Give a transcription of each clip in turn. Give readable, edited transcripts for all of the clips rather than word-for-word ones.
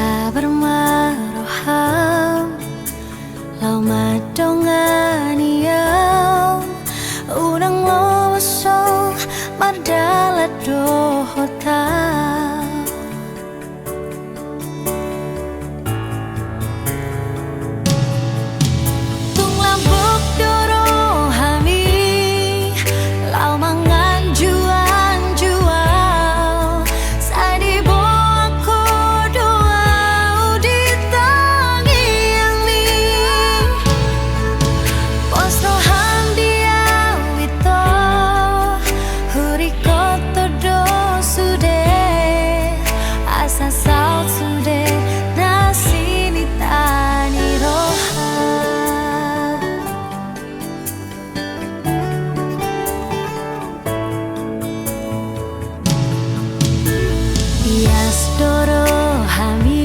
Maka bermaroham lau madongan iyam unang lo so mardala dohota tung lambok doro hami lau mangan juan jual sadi bo aku doa di tangi yang ni pos roham dia wito huri koto do sude asa saut sude nasi ni tani roha Bias doro hami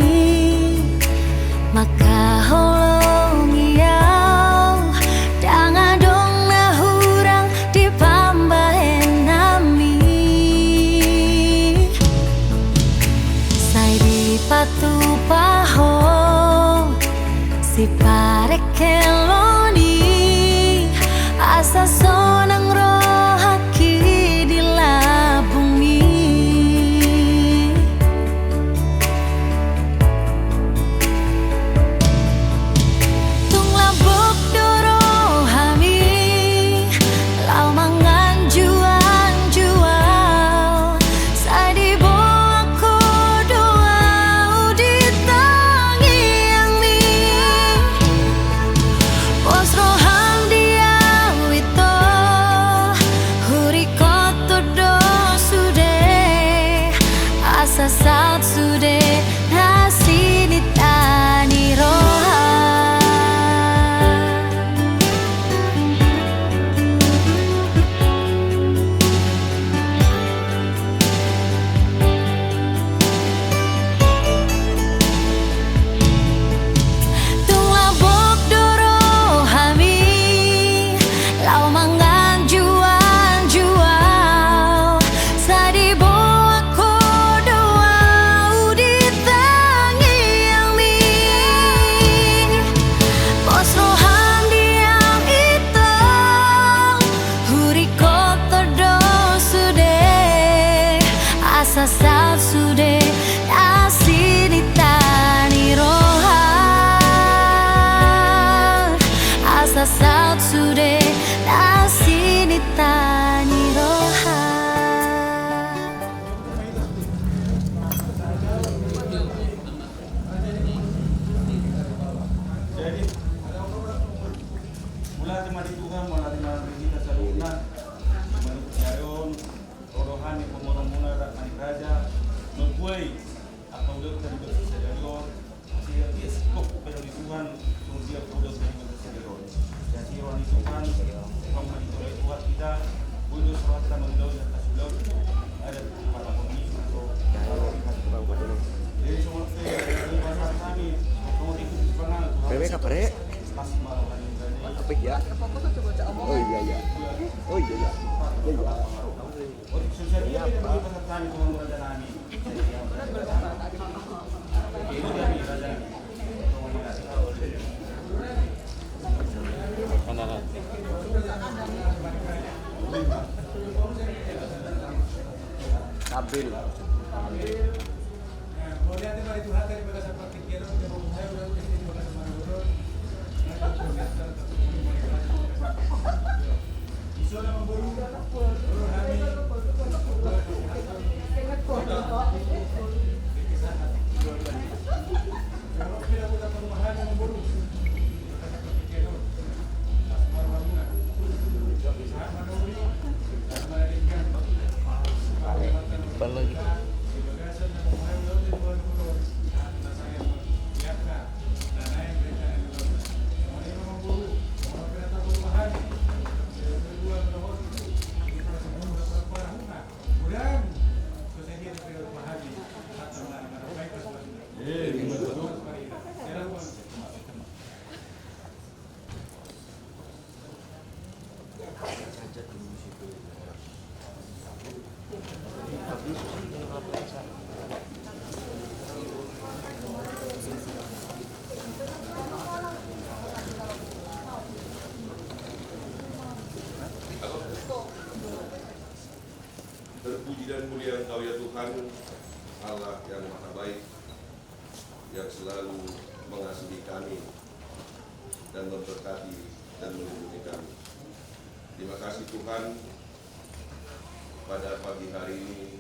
maka holong iau danga dong na hurang di pambahen nami sai di patu paho si pare keloni asa sonang rohaki di labungi tung lambok doro hami lau mangan juan jual sadi bo aku doa di tangi yang ni pos roham dia wito huri koto do sude asa saut sude nasi ni tani roha tung lambok doro hami lau mangan juan jual sadi bo aku doa di tangi yang ni pos roham diam itu huri koto do sude asa saut sude nasi ni tani roha asa saut sude nasi ni tani roha Jadi, mula di mati Tuhan, mula di mati kita saluna, mula nyayon, rohani pemona-mona rak mani raja, nungkuai, apa udah tadi bersih dari siya yes, kok pero di Tuhan, dia udah tadi bersih dari jadi orang di Tuhan, Tuhan mani Tuhan kita, udah surat kita mendoa dan kasulau, ada para pemimpin atau jadi semua dari bahasa kami, kemudian ikut sepanjang Bebek apa rek? Apik ya? Oh iya iya. Oh iya iya. Iya iya. Stabil. Apa lagi? mulia Engkau ya Tuhan, Allah yang maha baik, yang selalu mengasihi kami dan memberkati dan melindungi kami. Terima kasih Tuhan, pada pagi hari ini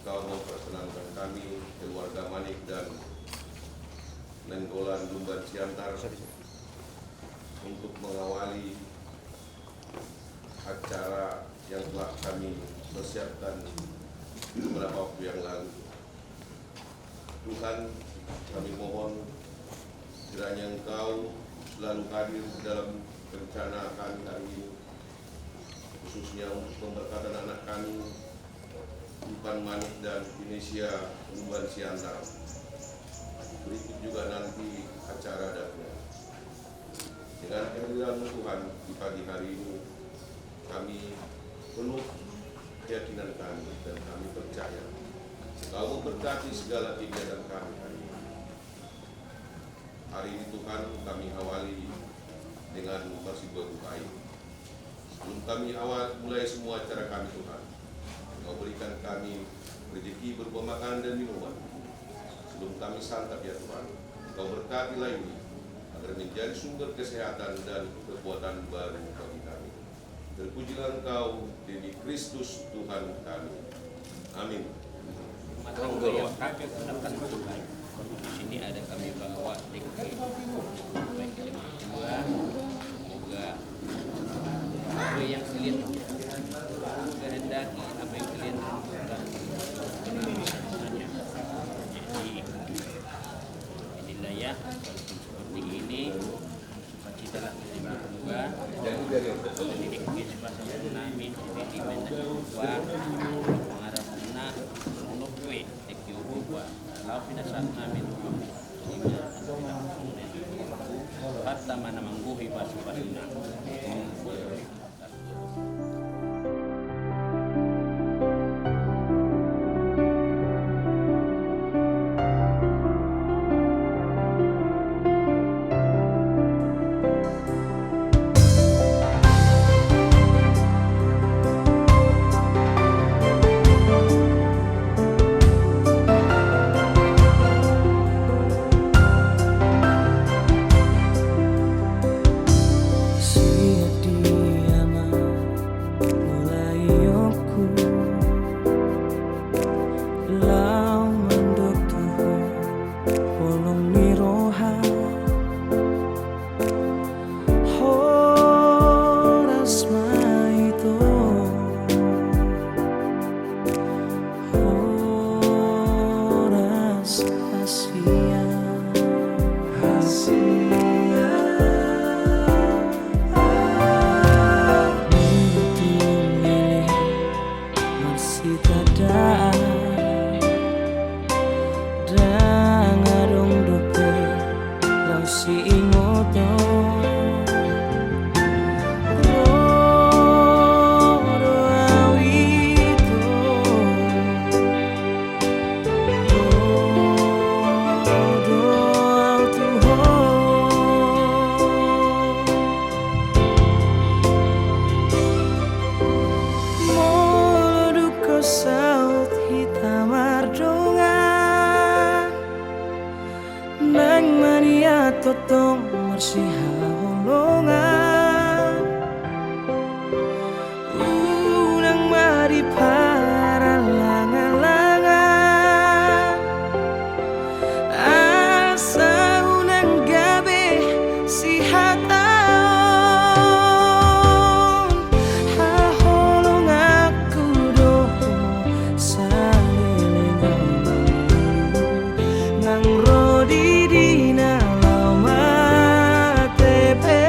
Engkau memperkenankan kami, keluarga Manik dan Nenggolan Lumban Siantar, untuk mengawali acara yang telah kami persiapkan beberapa waktu yang lalu. Tuhan, kami mohon kiranya Engkau selalu hadir dalam rencana kami hari ini, khususnya untuk pemberkatan anak kami, Ipan Manik dan Indonesia Lumban Siantar. Berikut juga nanti acara adatnya. Dengan kehadiran Tuhan di pagi hari ini, kami penuh keyakinan kami dan kami percaya Engkau memberkati segala kegiatan kami hari ini. Hari ini Tuhan, kami awali dengan masih berbaik. Sebelum kami mulai semua acara kami Tuhan, Engkau berikan kami rezeki berupa makanan dan minuman. Sebelum kami santap ya Tuhan, Engkau berkatilah ini agar menjadi sumber kesehatan dan kekuatan baru bagi kami. Terpujilah Engkau demi Kristus Tuhan kami. Amin. Di sini ada kami bawa DKI baik jemaah kedua, semoga apa yang kalian kehendaki, apa yang kalian lakukan saja. Jadi inilah ya, seperti ini sukacita lah kita berdua dan didik semasa namin di kedua mengharap anak untuk kue buat kalau pinasal namin hatta mana mangguhi pasu-pasuna. Totong marsiha holongan unang mari para langan-langan asa unang gabi si hataon haholong aku doho sa lilingan nang rodi di na tepe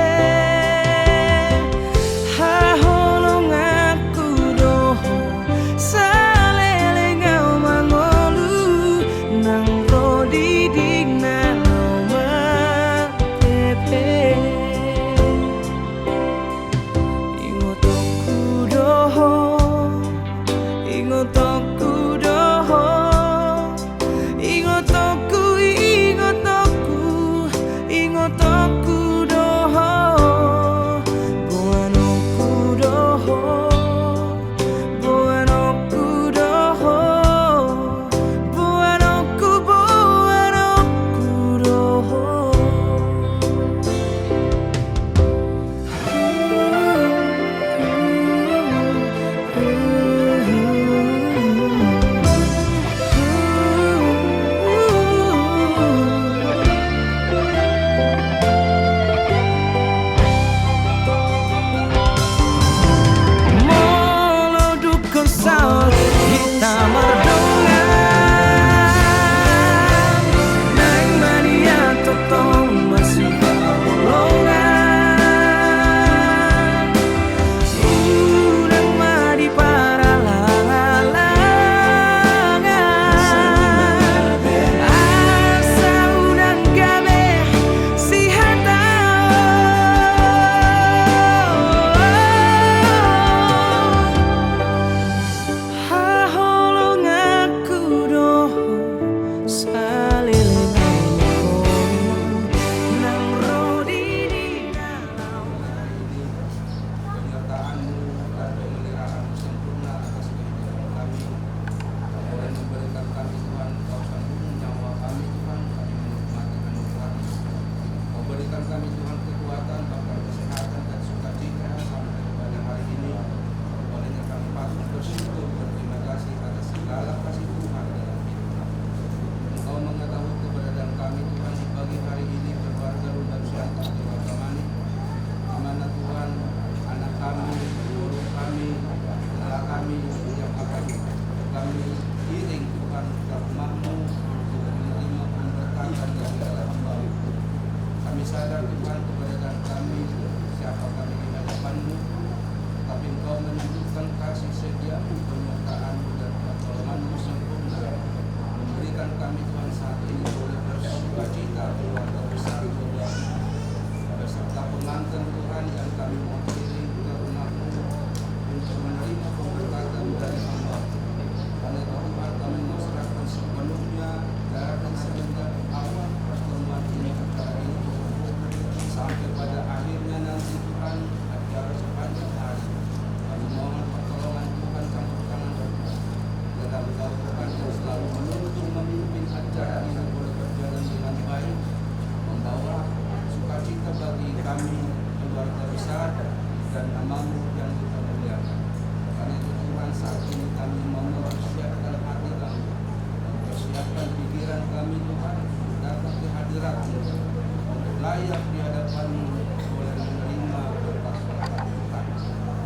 layak di hadapan-Mu boleh menerima berkat-berkat Tuhan.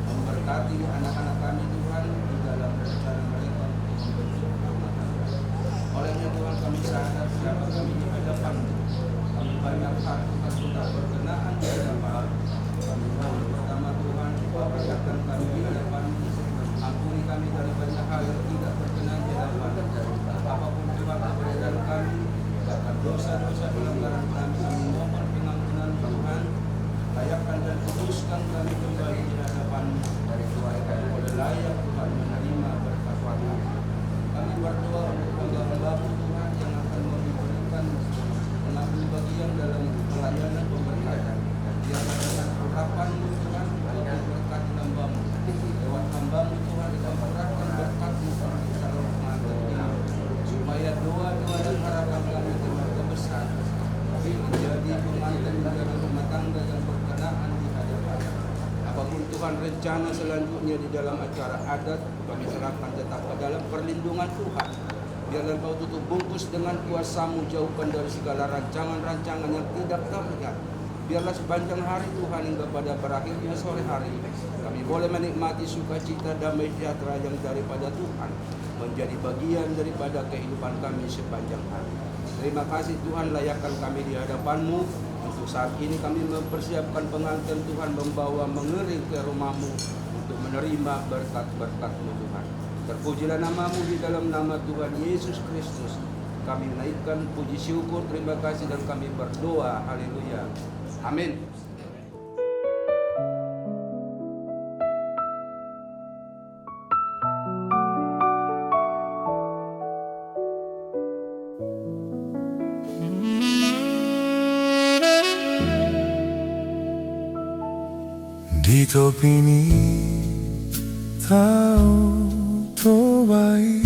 Memberkati anak-anak kami Tuhan di dalam rencana mereka untuk membentuk rumah tangga. Olehnya Tuhan kami sadar siapa kami di hadapan-Mu. Kami banyak hal Tuhan sudah berkenaan di hadapan. Kami mohon pertama Tuhan percayakan kami di hadapan-Mu. Ampuni kami dari banyak hal yang tidak berkenan di hadapan. Apapun Tuhan keberadaan kami, bahkan dosa-dosa pelanggaran kami, kami mohon pengampunan Tuhan. Layakkan dan kuduskan kami kembali di hadapan-Mu. Dari Tuhan kami boleh layak Tuhan menerima berkat Tuhan. Kami berdoa untuk hamba-Mu Tuhan yang akan memberikan mengambil bagian dalam pelayanan pemberkatan. Biarlah dengan urapan-Mu Tuhan, Engkau berkati hamba-Mu. Lewat hamba-Mu Tuhan, Engkau curahkan berkat-Mu bagi calon pengantin ini, supaya doa-doa dan harapan kami keluarga besar menjadi pengantin menjadi rumah tangga yang berkenaan di hadapan. Apapun Tuhan rencana selanjutnya di dalam acara adat, kami serahkan tetap ke dalam perlindungan Tuhan. Biarlah Engkau tutup bungkus dengan kuasa-Mu, jauhkan dari segala rancangan-rancangan yang tidak terlihat. Biarlah sepanjang hari Tuhan hingga pada berakhirnya sore hari, kami boleh menikmati sukacita damai sejahtera yang daripada Tuhan menjadi bagian daripada kehidupan kami sepanjang hari. Terima kasih Tuhan, layakkan kami di hadapan-Mu. Untuk saat ini kami mempersiapkan pengantin Tuhan, membawa mengiring ke rumah-Mu untuk menerima berkat-berkat-Mu Tuhan. Terpujilah nama-Mu di dalam nama Tuhan Yesus Kristus. Kami menaikkan puji syukur, terima kasih, dan kami berdoa. Haleluya. Amin. Di topi ini tahu tobai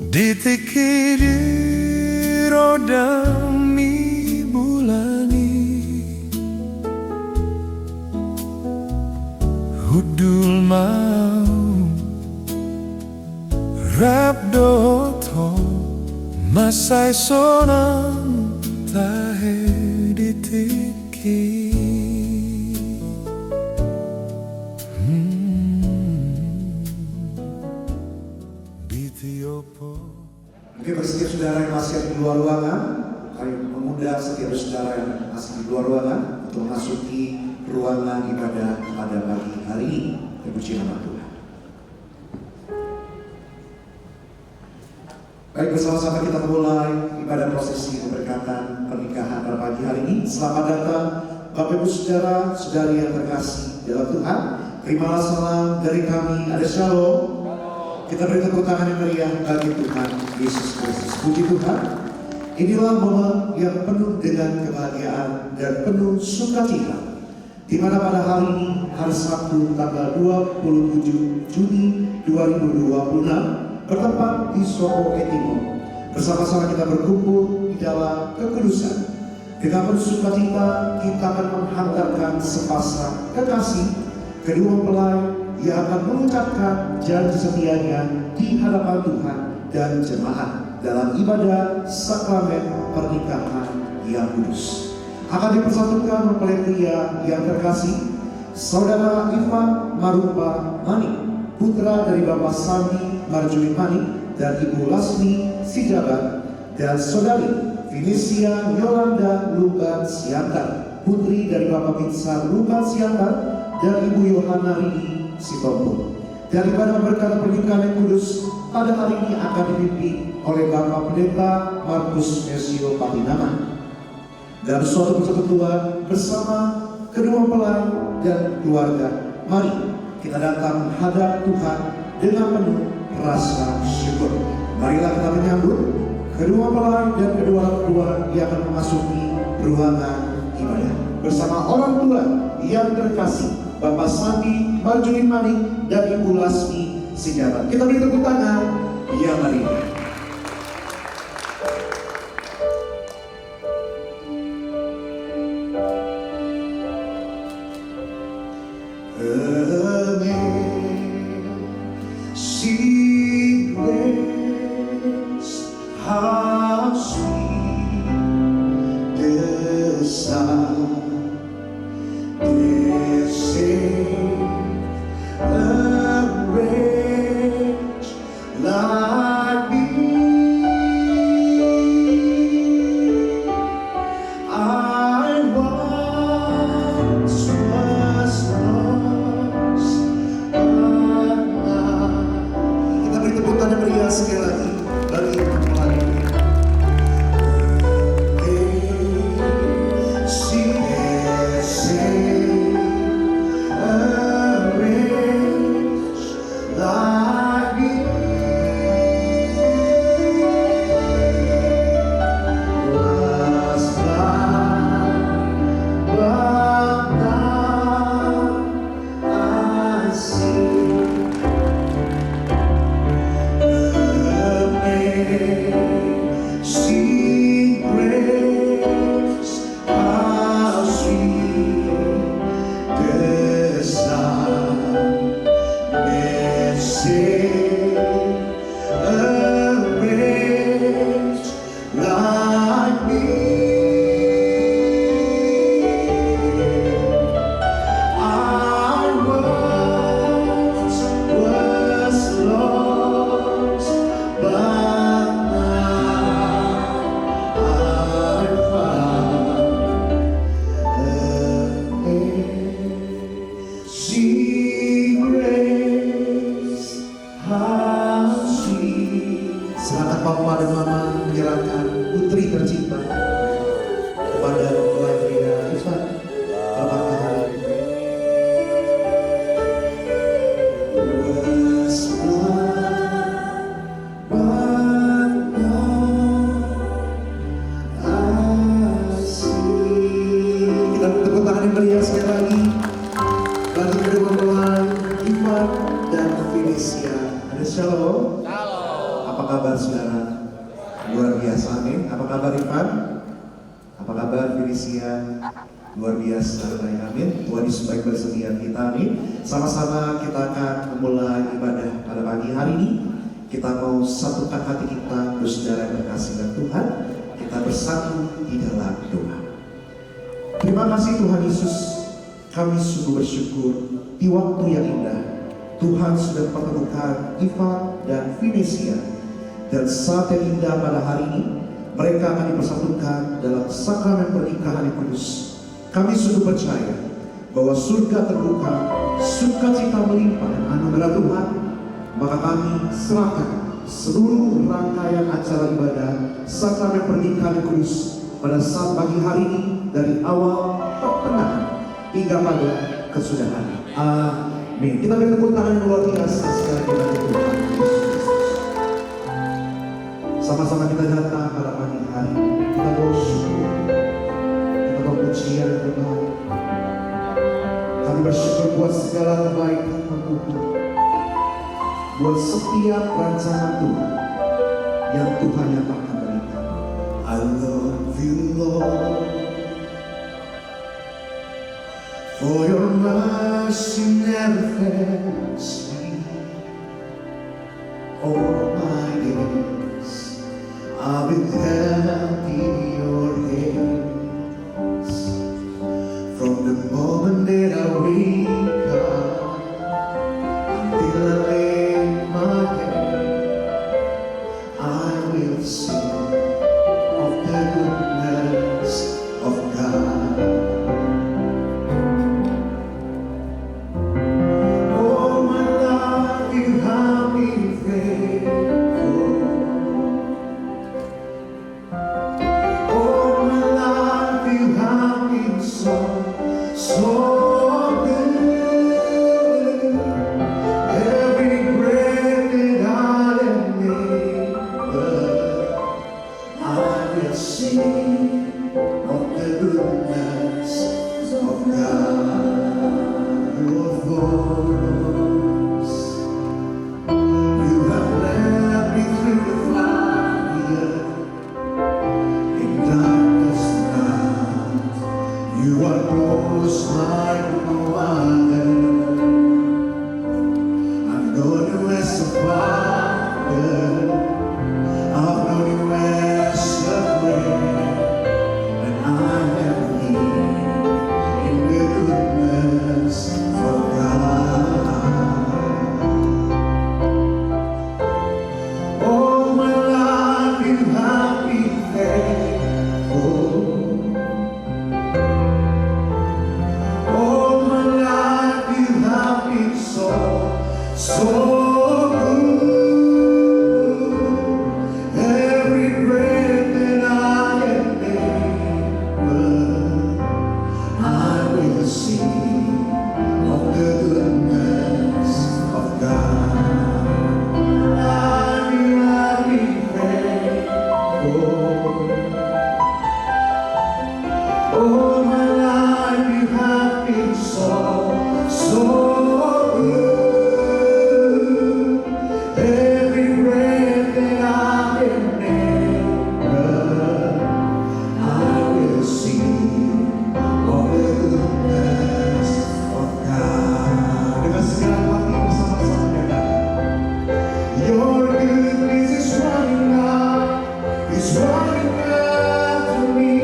di tikiri roda mi bulani hudul mau rap doto masai sonang tahe di tiki Oke, bagi setiap saudara yang masih di luar ruangan, kami mengundang setiap saudara yang masih di luar ruangan untuk memasuki ruangan ibadah pada pagi hari ini. Terpuji nama Tuhan. Baik, bersama-sama kita mulai ibadah prosesi keberkatan pernikahan pada pagi hari ini. Selamat datang Bapak Ibu Saudara, saudari yang terkasih dalam Tuhan. Terimalah salam dari kami, ada shalom. Kita beri tepuk tangan yang meriah bagi Tuhan Yesus Kristus. Puji Tuhan. Inilah momen yang penuh dengan kebahagiaan dan penuh sukacita, di mana pada hari ini, hari Sabtu tanggal 27 Juni 2026, bertempat di Soko Etimo, bersama-sama kita berkumpul di dalam kekudusan. Dengan penuh sukacita kita akan menghantarkan sepasang kekasih, kedua mempelai yang akan mengucapkan janji setianya di hadapan Tuhan dan jemaat dalam ibadah sakramen pernikahan yang kudus. Akan dipersatukan mempelai pria yang terkasih, Saudara Ivan Marupa Mani, putra dari Bapak Sandi Marjuli Mani dan Ibu Lasmi Sijabat, dan Saudari Felicia Yolanda Luban Siantar, putri dari Bapak Binsar Luban Siantar dan Ibu Yohana Rini Sitompul. Dan ibadah berkat pernikahan yang kudus pada hari ini akan dipimpin oleh Bapak Pendeta Markus Mesio Patinaman. Dan suatu persekutuan bersama kedua mempelai dan keluarga, mari kita datang menghadap Tuhan dengan penuh rasa syukur. Marilah kita menyambut kedua mempelai dan kedua orang tua yang akan memasuki ruangan ibadah bersama orang tua yang terkasih, Bapak Sandi Marjuli Mani dan Ibu Lasmi Sijabat. Kita beri tepuk tangan yang meriah. How sweet This is a rich like me. I once was lost, but now. Kita beri tepuk tangan meriah sekali lagi bagi Tuhan. Silakan Papa dan Mama menyerahkan putri tercinta kepada Mempelai pria Ivan pada pagi hari ini. Kita tepuk tangan yang meriah sekali lagi bagi kedua mempelai Ivan dan Felicia. Ada shalom. Apa kabar saudara? Luar biasa, amin. Apa kabar Ivan? Apa kabar Felicia? Luar biasa, amin. Tuhan Yesus baik bersedia kita, amin. Sama-sama kita akan memulai ibadah pada pagi hari ini. Kita mau satukan hati kita, saudara yang berkasih dan Tuhan. Kita bersatu di dalam doa. Terima kasih Tuhan Yesus. Kami sungguh bersyukur di waktu yang indah Tuhan sudah mempertemukan Ivan dan Felicia. Dan saat yang indah pada hari ini mereka akan dipersatukan dalam sakramen pernikahan yang kudus. Kami sungguh percaya bahwa surga terbuka, sukacita melimpah dan anugerah Tuhan. Maka kami serahkan seluruh rangkaian acara ibadah sakramen pernikahan yang kudus pada saat pagi hari ini dari awal pertengahan hingga pada kesudahan. Amin. Kita beri tepuk tangan yang luar biasa sekali lagi bagi Tuhan Yesus. Sama-sama kita datang pada pagi hari ini. Kita bersyukur, kita berpujian Tuhan. Kami bersyukur buat segala kebaikan Tuhan, buat setiap rancangan Tuhan yang Tuhan nyatakan berikan. I love you Lord, for your mercy never fails me. All my days I've been held in your hands. From the moment that I wake up until I lay my head, I will sing of the goodness of God. All my life you have been faithful. All my life you have been so good. Every breath that I am able, I will sing of the goodness of God. Your voice, you have led me through the fire in darkest night. You are close like no other. I've known you as a father, I've known you as a friend, and I have lived is running after me.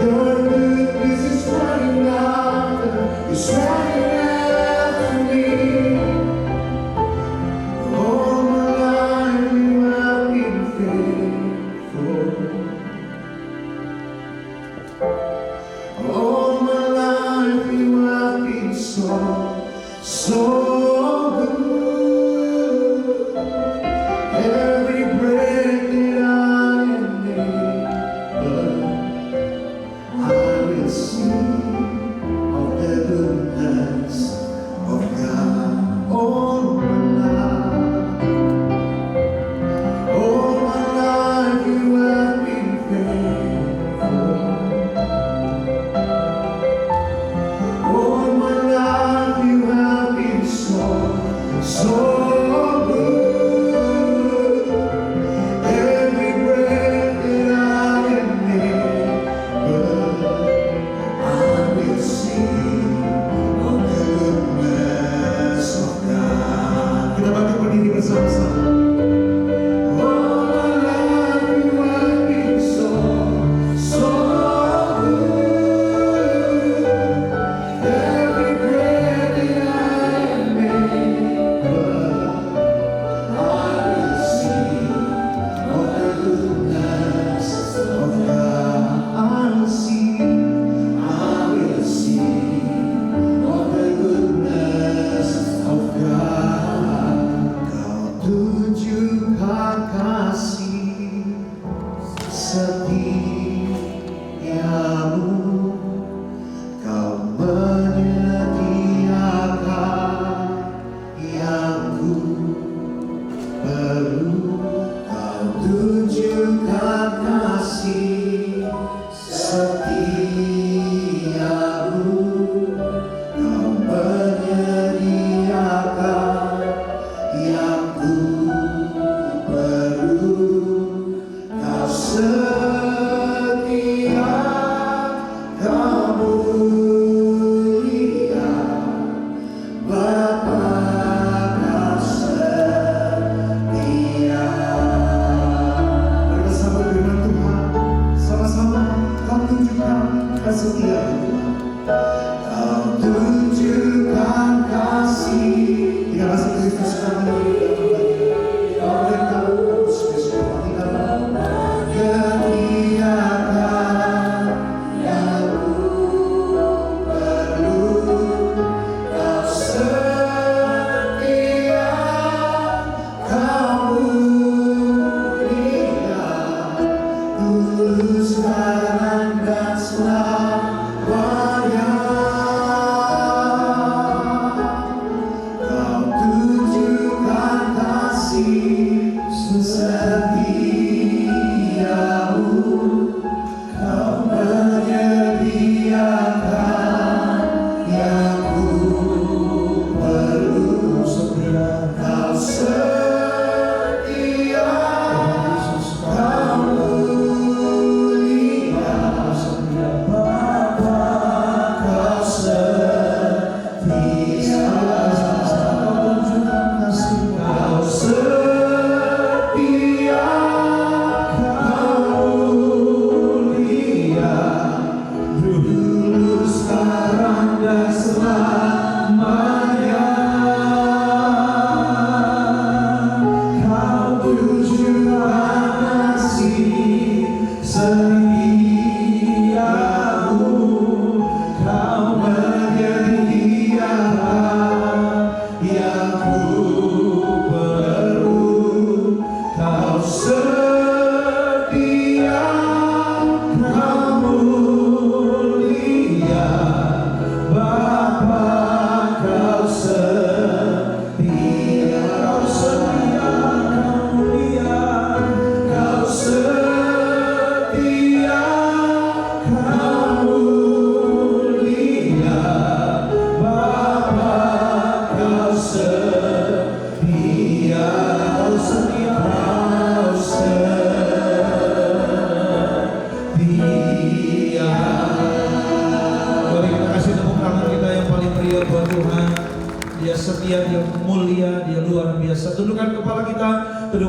Your goodness is running after me. All my life you have been faithful. All my life you have been so good. Every breath that I am able, I will sing of the goodness of God. All my life you have been faithful. All my life you have been so good. Every breath that I am able, I will sing of the goodness of God. Kita bangkit berdiri bersama-sama. All my life you have been so good. Every breath that I am able, I will sing of the goodness of God. I will sing of the goodness of God. Kau tunjukkan kasih setiamu. Kau menyediakan yang ku perlu. Kau tunjukkan kasih setiamu. Kau menyediakan yang ku perlu. Kau setia, kau mulia, Bapa kau setia. Mari bersama firman Tuhan, sama-sama kau tunjukkan kesetiaan Tuhan. Kau tunjukkan kasih. Tiga kasih Kristus kami. Kau beritahu Kristus kami dalam kegiatan yang ku perlu. Kau setia, kau mulia, tulus sekarang dan selalu.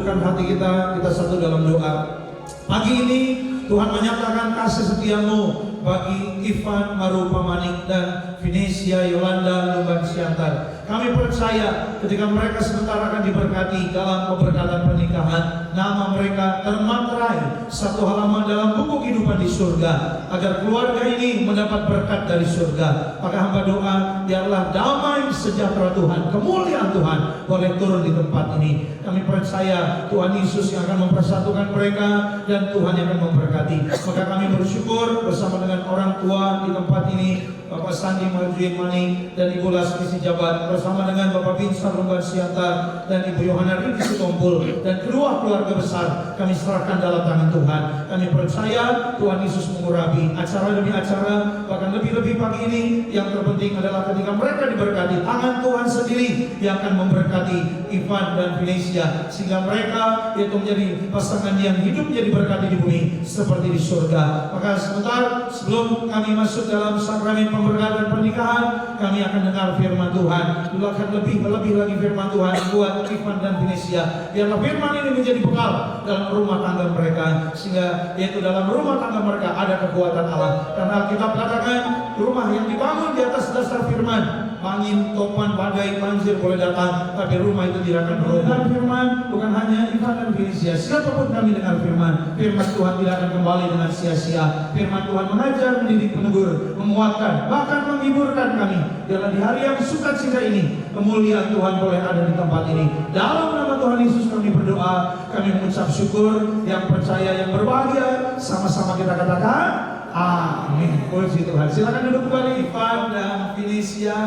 tundukkan hati kita satu dalam doa. Pagi ini Tuhan menyatakan kasih setia-Mu bagi Ivan Marupa Manik dan Venesia Yolanda Lumban Siantar. Kami percaya ketika mereka sebentar akan diberkati dalam pemberkatan pernikahan, nama mereka termaterai satu halaman dalam buku kehidupan di surga, agar keluarga ini mendapat berkat dari surga. Maka hamba doa, biarlah damai sejahtera Tuhan, kemuliaan Tuhan boleh turun di tempat ini. Kami percaya Tuhan Yesus yang akan mempersatukan mereka dan Tuhan yang akan memberkati. Maka kami bersyukur bersama dengan orang tua di tempat ini, Bapak Sandi Marjuin Manik dan Ibu Lasmi Sijabat, bersama dengan Bapak Binsar Lumban Siantar dan Ibu Yohana Rini Sitompul dan kedua keluarga besar, kami serahkan dalam tangan Tuhan. Kami percaya Tuhan Yesus mengurapi acara demi acara, bahkan lebih-lebih pagi ini yang terpenting adalah ketika mereka diberkati, tangan Tuhan sendiri yang akan memberkati Ivan dan Venesia, sehingga mereka itu menjadi pasangan yang hidup menjadi berkati di bumi seperti di surga. Maka sebentar sebelum kami masuk dalam sakramen pemberkatan pernikahan, kami akan dengar firman Tuhan. Dulu akan lebih lagi firman Tuhan buat Ivan dan Venesia. Biarlah firman ini menjadi bekal dalam rumah tangga mereka, sehingga yaitu dalam rumah tangga mereka ada kekuatan Allah. Karena Alkitab katakan rumah yang dibangun di atas dasar firman, angin, topan, badai, banjir boleh datang, tapi rumah itu tidak akan berubah. Firman bukan hanya Ivan dan Venesia, siapapun kami dengar firman Tuhan tidak akan kembali dengan sia-sia. Firman Tuhan mengajar, mendidik, menegur, menguatkan, bahkan menghiburkan kami. Dalam di hari yang sukacita ini, kemuliaan Tuhan boleh ada di tempat ini. Dalam nama Tuhan Yesus kami berdoa, kami mengucap syukur. Yang percaya, yang berbahagia, sama-sama kita katakan amin. Puji Tuhan. Silakan duduk kembali. Ivan dan Venesia,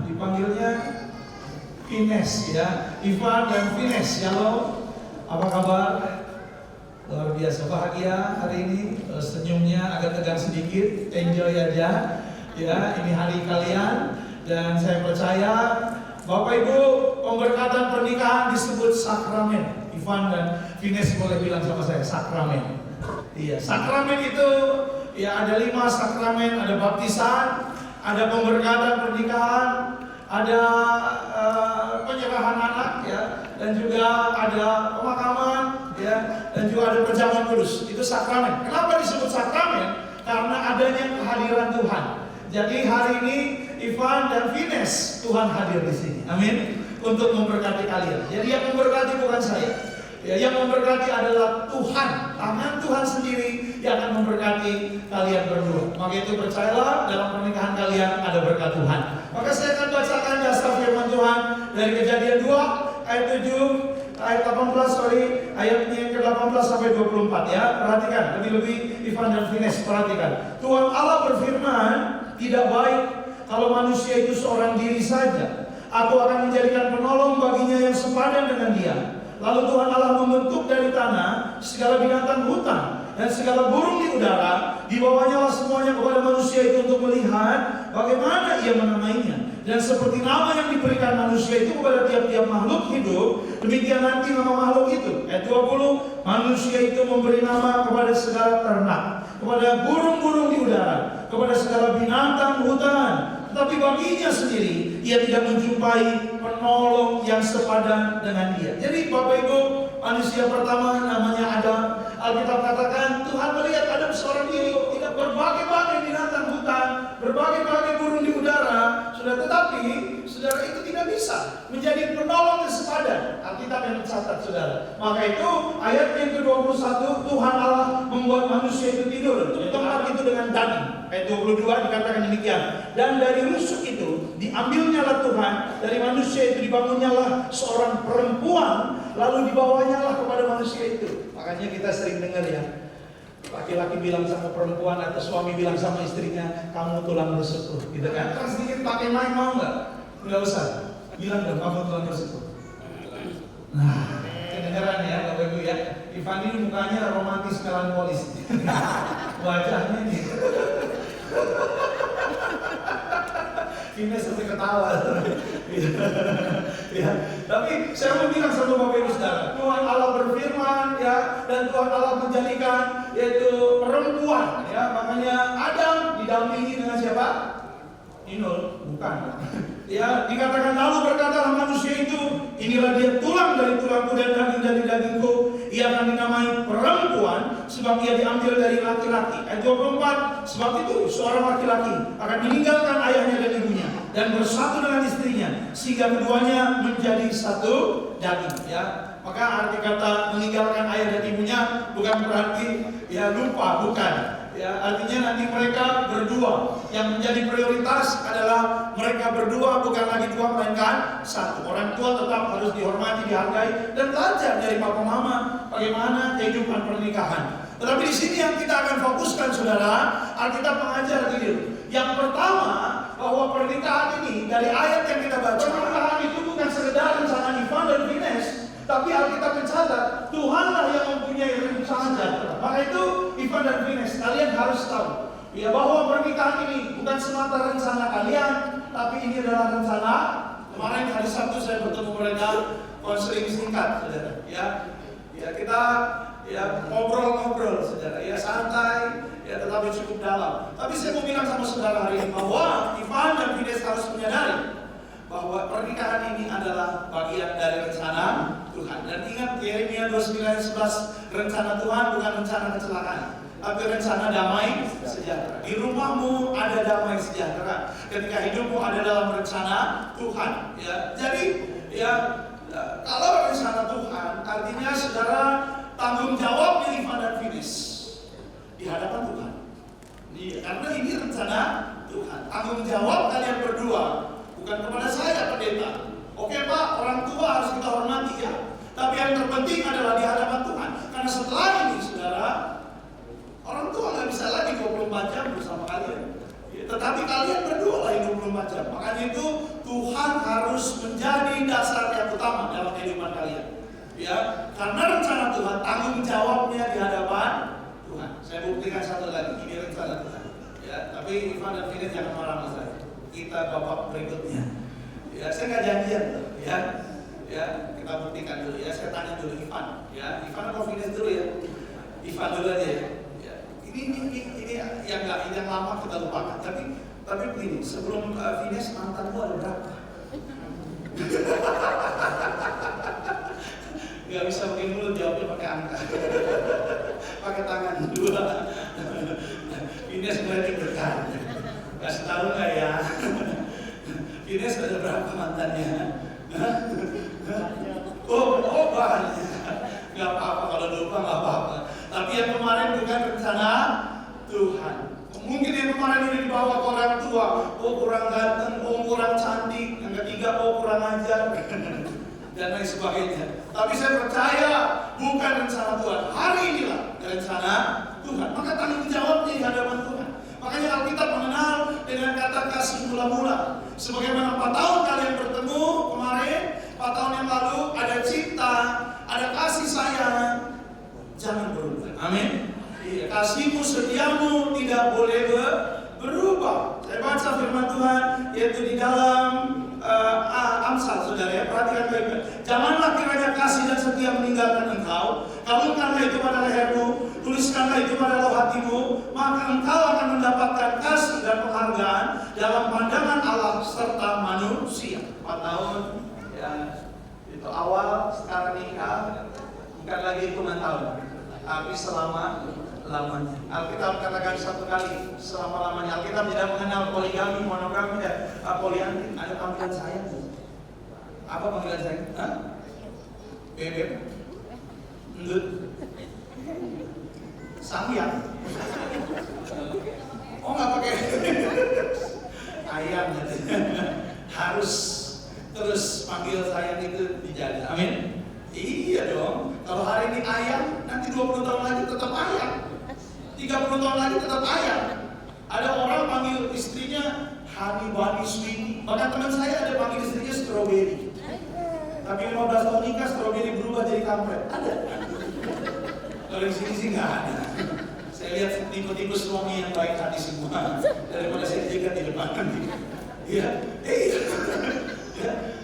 dipanggilnya Vines ya. Ivan dan Vines, halo. Apa kabar? Luar biasa bahagia hari ini. Senyumnya agak tegang sedikit. Enjoy aja. Ya, ini hari kalian dan saya percaya Bapak Ibu, pemberkatan pernikahan disebut sakramen. Ivan dan Vines boleh bilang sama saya sakramen. Iya, sakramen itu ya ada 5 sakramen, ada baptisan, ada pemberkatan pernikahan, ada penyerahan anak ya, dan juga ada pemakaman ya, dan juga ada perjamuan kudus. Itu sakramen. Kenapa disebut sakramen? Karena adanya kehadiran Tuhan. Jadi hari ini Ivan dan Vines, Tuhan hadir di sini. Amin. Untuk memberkati kalian. Jadi yang memberkati bukan saya. Ya, yang memberkati adalah Tuhan. Tangan Tuhan sendiri yang akan memberkati kalian berdua. Maka itu percayalah, dalam pernikahan kalian ada berkat Tuhan. Maka saya akan bacakan dasar firman Tuhan dari Kejadian 2 ayat 7 ayat 18 ayatnya yang ke-18 sampai 24 ya. Perhatikan, lebih-lebih Ivan dan Vines perhatikan. Tuhan Allah berfirman, tidak baik kalau manusia itu seorang diri saja. Aku akan menjadikan penolong baginya yang sepadan dengan dia. Lalu Tuhan Allah membentuk dari tanah segala binatang hutan dan segala burung di udara, dibawanya lah semuanya kepada manusia itu untuk melihat bagaimana ia menamainya. Dan seperti nama yang diberikan manusia itu kepada tiap-tiap makhluk hidup, demikian nanti nama makhluk itu. Ayat 20, manusia itu memberi nama kepada segala ternak, kepada burung-burung di udara, kepada segala binatang hutan. Tetapi baginya sendiri ia tidak menjumpai penolong yang sepadan dengan dia. Jadi Bapak Ibu, manusia pertama namanya Adam. Alkitab katakan Tuhan melihat Adam seorang diri, tidak berbagai-bagai binatang hutan, berbagai-bagai burung di udara. Tetapi saudara itu tidak bisa menjadi penolong yang sepadan. Alkitab yang mencatat saudara. Maka itu ayat yang ke-21, Tuhan Allah membuat manusia itu tidur di tempat itu dengan daging. Ayat 22 dikatakan demikian. Dan dari rusuk itu diambilnyalah Tuhan, dari manusia itu dibangunnyalah seorang perempuan, lalu dibawanyalah kepada manusia itu. Makanya kita sering dengar ya, laki-laki bilang sama perempuan atau suami bilang sama istrinya, kamu tulang rusukku, gitu kan? Kan sedikit pakai mic mau nggak? Nggak usah. Bilang dong, kamu tulang rusukku. Nah, kedengaran ya Bapak Ibu ya. Ivan ini mukanya romantis melankolis. Wajahnya nih. Ini sampai ketawa. Ya. Tapi saya mau bilang sama Bapak Ibu Saudara, Tuhan Allah berfirman ya, dan Tuhan Allah menjadikan yaitu perempuan ya, makanya Adam didampingi dengan siapa? Inul, bukan. Ya, dikatakan lalu berkatalah manusia itu, inilah dia tulang dari tulangku dan daging dari dagingku. Ia akan dinamai perempuan sebab ia diambil dari laki-laki. Ayat 24, sebab itu seorang laki-laki akan meninggalkan ayahnya dan ibunya dan bersatu dengan istrinya sehingga keduanya menjadi satu daging. Ya, maka arti kata meninggalkan ayah dan ibunya bukan berarti ya lupa, bukan. Ya, artinya nanti mereka berdua. Yang menjadi prioritas adalah mereka berdua, bukan lagi dua melainkan satu. Orang tua tetap harus dihormati, dihargai, dan belajar dari papa mama bagaimana kehidupan pernikahan. Tetapi di sini yang kita akan fokuskan, saudara, Alkitab mengajar gini. Yang pertama, bahwa pernikahan ini dari ayat yang kita baca, pernikahan itu bukan sekedar rencana Ivan dan Fines, tapi Alkitab mencatat Tuhanlah yang mempunyai rencana. Maka itu Ivan dan Fines, kalian harus tahu ya bahwa pernikahan ini bukan semata rencana kalian, tapi ini adalah rencana. Kemarin hari Sabtu saya bertemu mereka konseling singkat, saudara. Ya kita ngobrol-ngobrol, saudara. Ya santai, ya tetapi cukup dalam. Tapi saya mau bilang sama saudara hari ini bahwa Ivan dan Fines harus menyadari bahwa pernikahan ini adalah bagian dari rencana Tuhan. Dan ingat Yeremia 29:11, rencana Tuhan bukan rencana kecelakaan, tapi rencana damai sejahtera. Di rumahmu ada damai sejahtera ketika hidupmu ada dalam rencana Tuhan. Ya, jadi ya kalau rencana Tuhan, artinya saudara tanggung jawabnya Ivan dan Fines di hadapan Tuhan. Karena ini rencana Tuhan. Tanggung jawab kalian berdua bukan kepada saya pendeta. Oke Pak, orang tua harus kita hormati ya. Tapi yang terpenting adalah di hadapan Tuhan. Karena setelah ini saudara, orang tua nggak bisa lagi 24 jam bersama kalian. Ya, tetapi kalian berdua lah 24 jam. Makanya itu Tuhan harus menjadi dasar yang utama dalam kehidupan kalian. Ya, karena rencana Tuhan, tanggung jawabnya di hadapan Tuhan. Saya buktikan satu lagi, ini rencana Tuhan. Ya, tapi Ivan dan Fines jangan marah sama saya. Kita babak berikutnya. Ya, saya nggak janjian loh. Ya, kita buktikan dulu ya. Saya tanya dulu Ivan. Ya, Ivan atau Fines dulu ya. Ivan dulu aja ya. Ini yang lama kita lupakan. Tapi begini, sebelum Fines mantan gua ada berapa? Gak bisa pakai mulut, jawabnya pakai angka. Pakai tangan dua. Fines mulai bertanya. Kasih tahu nggak ya? Fines ada berapa mantannya? Oh banyak. Gak apa-apa kalau lupa, gak apa-apa. Tapi yang kemarin bukan rencana Tuhan. Mungkin yang kemarin ini dibawa ke orang tua. Oh kurang ganteng, oh kurang cantik. Yang ketiga, oh kurang ajar. Dan lain sebagainya. Tapi saya percaya bukan rencana Tuhan. Hari inilah rencana Tuhan. Maka tanggung jawabnya di hadapan Tuhan. Makanya Alkitab mengenal dengan kata kasih mula-mula. Sebagaimana 4 tahun kalian bertemu kemarin, 4 tahun yang lalu ada cinta, ada kasih sayang. Jangan berubah. Amin. Kasihmu, setiamu tidak boleh berubah. Saya baca firman Tuhan yaitu di dalam Amsal, saudara ya, perhatikan baik-baik. Janganlah kiranya kasih dan setia meninggalkan engkau. Kalungkanlah itu pada lehermu, tuliskanlah itu pada loh hatimu, maka engkau akan mendapatkan kasih dan penghargaan dalam pandangan Allah serta manusia. 4 tahun ya, itu awal, sekarang nikah, bukan lagi hitungan tahun, tapi selama-lamanya. Alkitab katakan satu kali selama-lamanya. Alkitab tidak mengenal poligami, monogami, dan poliandri. Ada panggilan sayang. Apa panggilan sayang? Hah? Bebek? Endut? Samyang? Oh nggak pakai ayam gitu. Harus terus panggil sayang itu dijaga. Amin. Iya dong. Kalau hari ini ayam, nanti 20 tahun lagi tetap ayam. 30 tahun lagi tetap ayam. Ada orang panggil istrinya honey bunny sweetie. Bahkan teman saya ada panggil istrinya strawberry. Tapi 15 tahun nikah strawberry berubah jadi kampret. Ada. Kalau di sini sih nggak ada. Saya lihat tipe-tipe suami yang baik hati semua. Daripada saya jegat di depan nanti. Iya.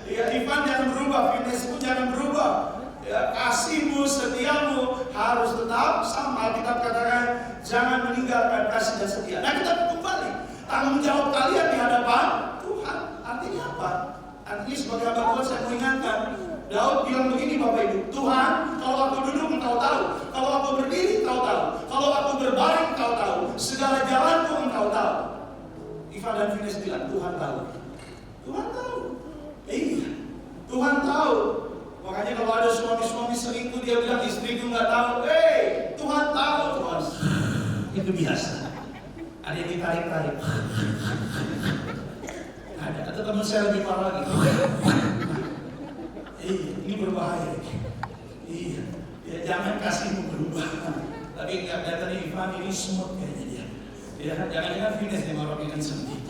Ya, Ivan jangan berubah, Fines pun jangan berubah. Ya, kasihmu, setiamu harus tetap sama. Alkitab katakan jangan meninggalkan kasih dan setia. Nah kita kembali, tanggung jawab kalian di hadapan Tuhan. Artinya apa? Ini sebagai hamba Tuhan saya mau ingatkan, Daud bilang begini Bapak Ibu, Tuhan, kalau aku duduk Engkau tahu, kalau aku berdiri Engkau tahu, kalau aku berbaring Engkau tahu, segala jalanku Engkau tahu. Ivan dan Fines bilang, Tuhan tahu. Tuhan tahu. Iya, Tuhan tahu. Makanya kalau ada suami-suami selingkuh, dia bilang istriku nggak tahu. Tuhan tahu, Tuhan. Itu biasa. Ada yang ditarik-tarik. Ada. Atau teman saya lebih parah lagi. Ini berbahaya. Iya. Ya, jangan kasihmu berubah. Tapi nggak kelihatan Ivan ini smooth kayaknya dia. Ya, jangan-jangan Fines yang merobikan sendiri.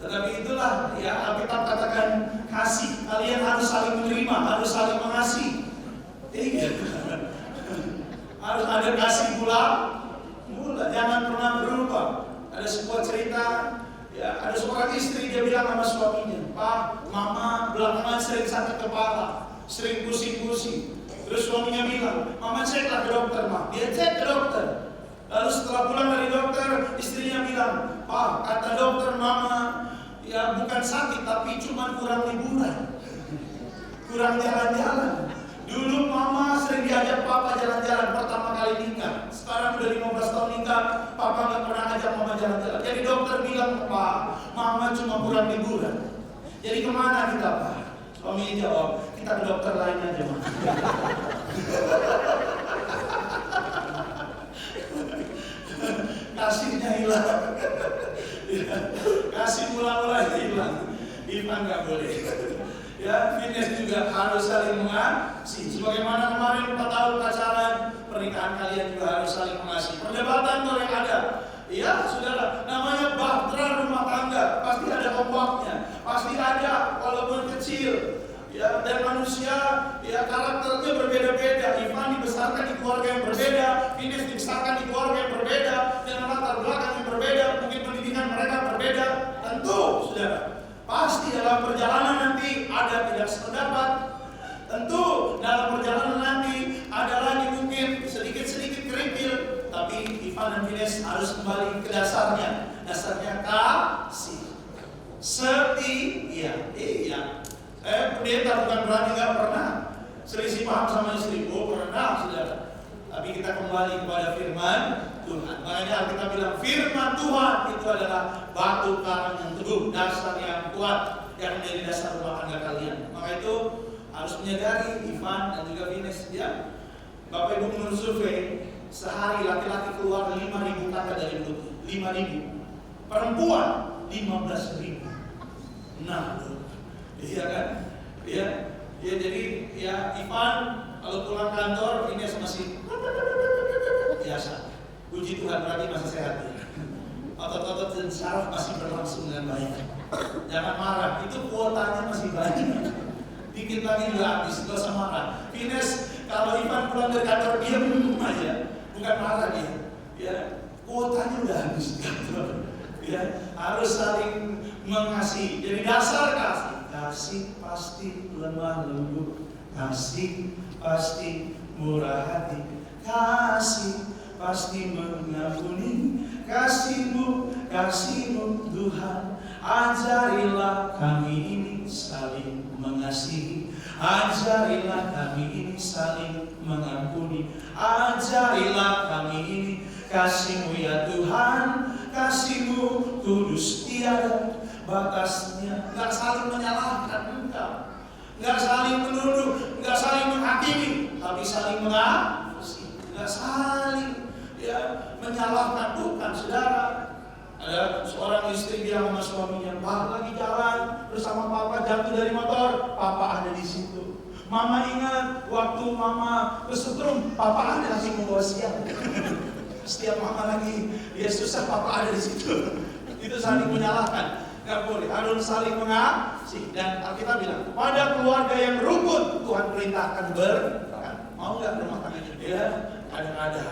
Tetapi itulah ya Alkitab katakan kasih. Kalian harus saling menerima, harus saling mengasihi. Harus ada kasih pula. Jangan pernah berubah. Ada sebuah cerita, ya ada seorang istri dia bilang sama suaminya, Pak, Mama belakangan sering sakit kepala, sering pusing-pusing. Terus suaminya bilang, Mama ceklah ke dokter, Ma. Dia cek ke dokter. Lalu setelah pulang dari dokter, istrinya bilang, Pak, kata dokter Mama, ya bukan sakit tapi cuma kurang liburan, kurang jalan-jalan. Dulu Mama sering diajak Papa jalan-jalan pertama kali nikah. Sekarang udah 15 tahun nikah, Papa nggak pernah ajak Mama jalan-jalan. Jadi dokter bilang, Pak, Mama cuma kurang liburan. Jadi kemana kita, Pak? Suaminya jawab, kita ke dokter lain aja, Ma. Kasihnya hilang. Kasih mula-mula hilang. Iman nggak boleh. Ya, Fines juga harus saling mengasihi. Sebagaimana kemarin 4 tahun pacaran, pernikahan kalian juga harus saling mengasihi. Perdebatan boleh ada. Ya, saudara, namanya bahtera rumah tangga. Pasti ada ombaknya, pasti ada walaupun kecil. Ya, dan manusia, ya karakternya berbeda-beda. Ivan dibesarkan di keluarga yang berbeda, Fines dibesarkan di keluarga yang berbeda, dengan latar belakang yang berbeda, mungkin pendidikan mereka berbeda. Tentu, saudara. Pasti dalam perjalanan nanti ada tidak sependapat. Tentu dalam perjalanan nanti ada lagi mungkin sedikit-sedikit kerikil. Tapi Ivan dan Fines harus kembali ke dasarnya. Dasarnya kasih, setia. Iya. Pendeta bukan berarti nggak pernah selisih paham sama istri. Pernah, saudara. Tapi kita kembali kepada firman Tuhan. Makanya kita bilang firman Tuhan itu adalah batu karang yang teguh, dasar yang kuat yang menjadi dasar rumah tangga kalian. Maka itu harus menyadari Ivan dan juga Fines ya. Bapak Ibu menurut survei sehari laki-laki keluar 5.000 kata dari mulutnya. 5.000. Perempuan 15.000. Nah, iya kan? Ya, jadi ya Ivan kalau pulang kantor Fines masih biasa. Puji Tuhan berarti masih sehat ya. Otot-otot dan saraf masih berlangsung dengan baik. Jangan marah, itu kuotanya masih banyak. Dikit lagi juga habis, gak usah marah. Fines, kalau Ivan pulang dari kantor diam aja, bukan marah dia. Ya, kuotanya udah habis di kantor. Ya, harus saling mengasihi. Jadi dasar kasih. Kasih pasti lemah lembut. Kasih pasti murah hati. Kasih pasti mengampuni. Kasihmu Tuhan, ajarilah kami ini saling mengasihi. Ajarilah kami ini saling mengampuni. Ajarilah kami ini kasih-Mu ya Tuhan. Kasih-Mu kudus tiada batasnya. Gak saling menyalahkan Engkau, gak saling menuduh, gak saling menghakimi, tapi saling mengasihi. Gak saling menyalahkan, bukan, saudara. Ada seorang istri bilang sama suaminya, Pak lagi jalan bersama Papa jatuh dari motor, Papa ada di situ. Mama ingat waktu Mama kesetrum, Papa ada langsung membawa siang. Setiap Mama lagi dia susah, Papa ada di situ. Itu saling menyalahkan. Gak boleh, harus saling mengasihi. Dan Alkitab bilang, pada keluarga yang rukun Tuhan perintahkan berkat. Mau nggak rumah tangganya? Ya, ada.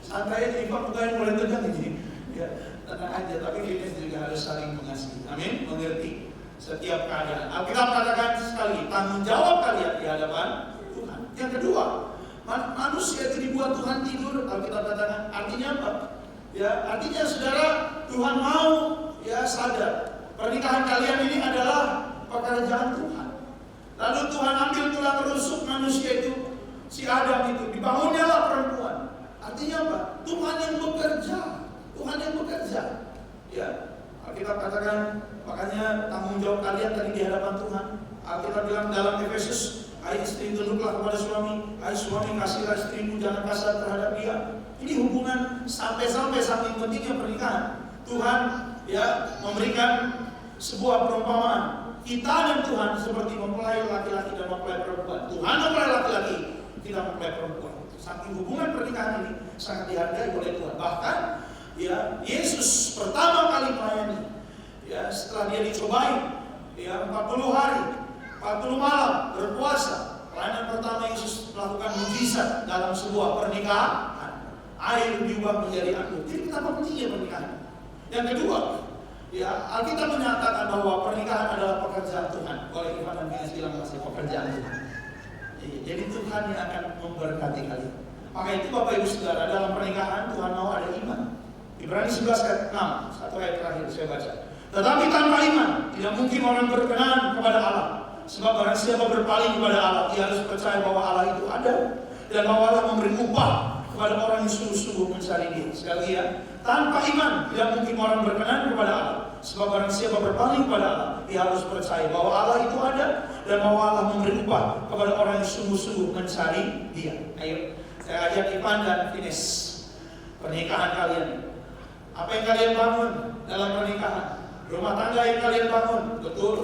Santai aja, Ivan bukan mulai tegang gini. Ya, tenang aja. Tapi kita juga harus saling mengasihi. Amin, mengerti setiap keadaan. Alkitab katakan sekali, tanggung jawab kalian di hadapan Tuhan. Yang kedua, manusia itu dibuat Tuhan tidur. Alkitab katakan, artinya apa? Ya, artinya saudara, Tuhan mau ya sadar Pernikahan kalian ini adalah pekerjaan Tuhan. Lalu Tuhan ambil tulang rusuk manusia itu, si Adam itu, dibangunnyalah perempuan. Artinya apa? Tuhan yang bekerja. Tuhan yang bekerja. Ya, Alkitab katakan, makanya tanggung jawab kalian tadi di hadapan Tuhan. Alkitab bilang dalam Efesus, hai istri tunduklah kepada suami, hai suami kasihlah istrimu, jangan kasar terhadap dia. Ini hubungan sampai saking pentingnya pernikahan. Tuhan ya memberikan sebuah perumpamaan. Kita dan Tuhan seperti mempelai laki-laki dan mempelai perempuan. Tuhan mempelai laki-laki, kita mempelai perempuan. Saking hubungan pernikahan ini sangat dihargai oleh Tuhan. Bahkan ya Yesus pertama kali melayani, ya setelah dia dicobai, ya 40 hari, 40 malam berpuasa. Pelayanan pertama Yesus melakukan mujizat dalam sebuah pernikahan. Air diubah menjadi anggur. Jadi betapa pentingnya pernikahan. Yang kedua, ya Alkitab menyatakan bahwa pernikahan adalah pekerjaan Tuhan. Oleh Ivan dan Fines bilang masih pekerjaan Tuhan. Jadi Tuhan yang akan memberkati kalian. Maka itu Bapak Ibu Saudara, dalam pernikahan Tuhan mau ada iman. Ibrani 11 ayat 6, satu ayat terakhir saya baca. Tetapi tanpa iman tidak mungkin orang berkenan kepada Allah. Sebab barang siapa berpaling kepada Allah, dia harus percaya bahwa Allah itu ada dan bahwa Allah memberi upah kepada orang yang sungguh-sungguh mencari Dia. Sekali lagi ya, tanpa iman tidak mungkin orang berkenan kepada Allah. Sebab barang siapa berpaling kepada Allah, dia harus percaya bahwa Allah itu ada dan bahwa Allah memberi upah kepada orang yang sungguh-sungguh mencari Dia. Ayo, saya ajak Ivan dan Fines, pernikahan kalian. Apa yang kalian bangun dalam pernikahan? Rumah tangga yang kalian bangun, betul.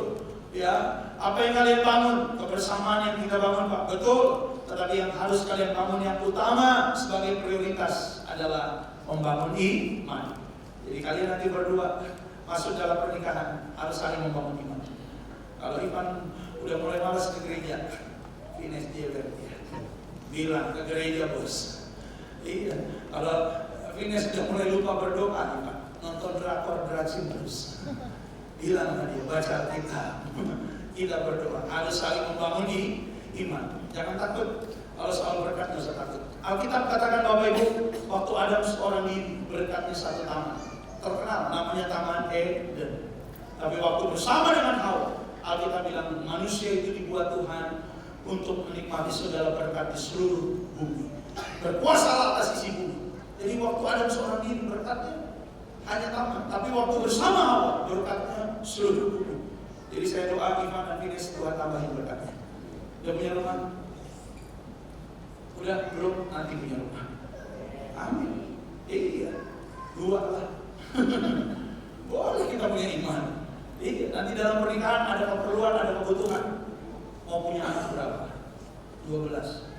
Ya, apa yang kalian bangun? Kebersamaan yang kita bangun, Pak, betul. Tetapi yang harus kalian bangun yang utama sebagai prioritas adalah membangun iman. Jadi kalian nanti berdua masuk dalam pernikahan harus saling membangun iman. Kalau Ivan udah mulai malas ke gereja, Fines dia bilang ke gereja bos. Iya. Kalau Fines udah mulai lupa berdoa, Ivan nonton drakor beracun terus. Bilang tadi baca Alkitab. Kita berdoa harus saling membangun iman. Jangan takut kalau soal berkat, nggak usah takut. Alkitab katakan Bapak Ibu, waktu Adam seorang diri berkatnya satu taman terkenal namanya Taman Eden. Tapi waktu bersama dengan Hawa, Alkitab bilang manusia itu dibuat Tuhan untuk menikmati segala berkat di seluruh bumi. Berkuasa atas isi bumi. Jadi waktu Adam seorang diri berkatnya hanya taman, tapi waktu bersama Hawa berkatnya seluruh bumi. Jadi saya doa Ivan dan Fines Tuhan tambahin berkatnya. Udah punya rumah? Udah belum? Nanti punya rumah. Amin. Iya. Dua lah. Boleh kita punya iman. Iya. Nanti dalam pernikahan ada keperluan, ada kebutuhan. Mau punya anak berapa? 12.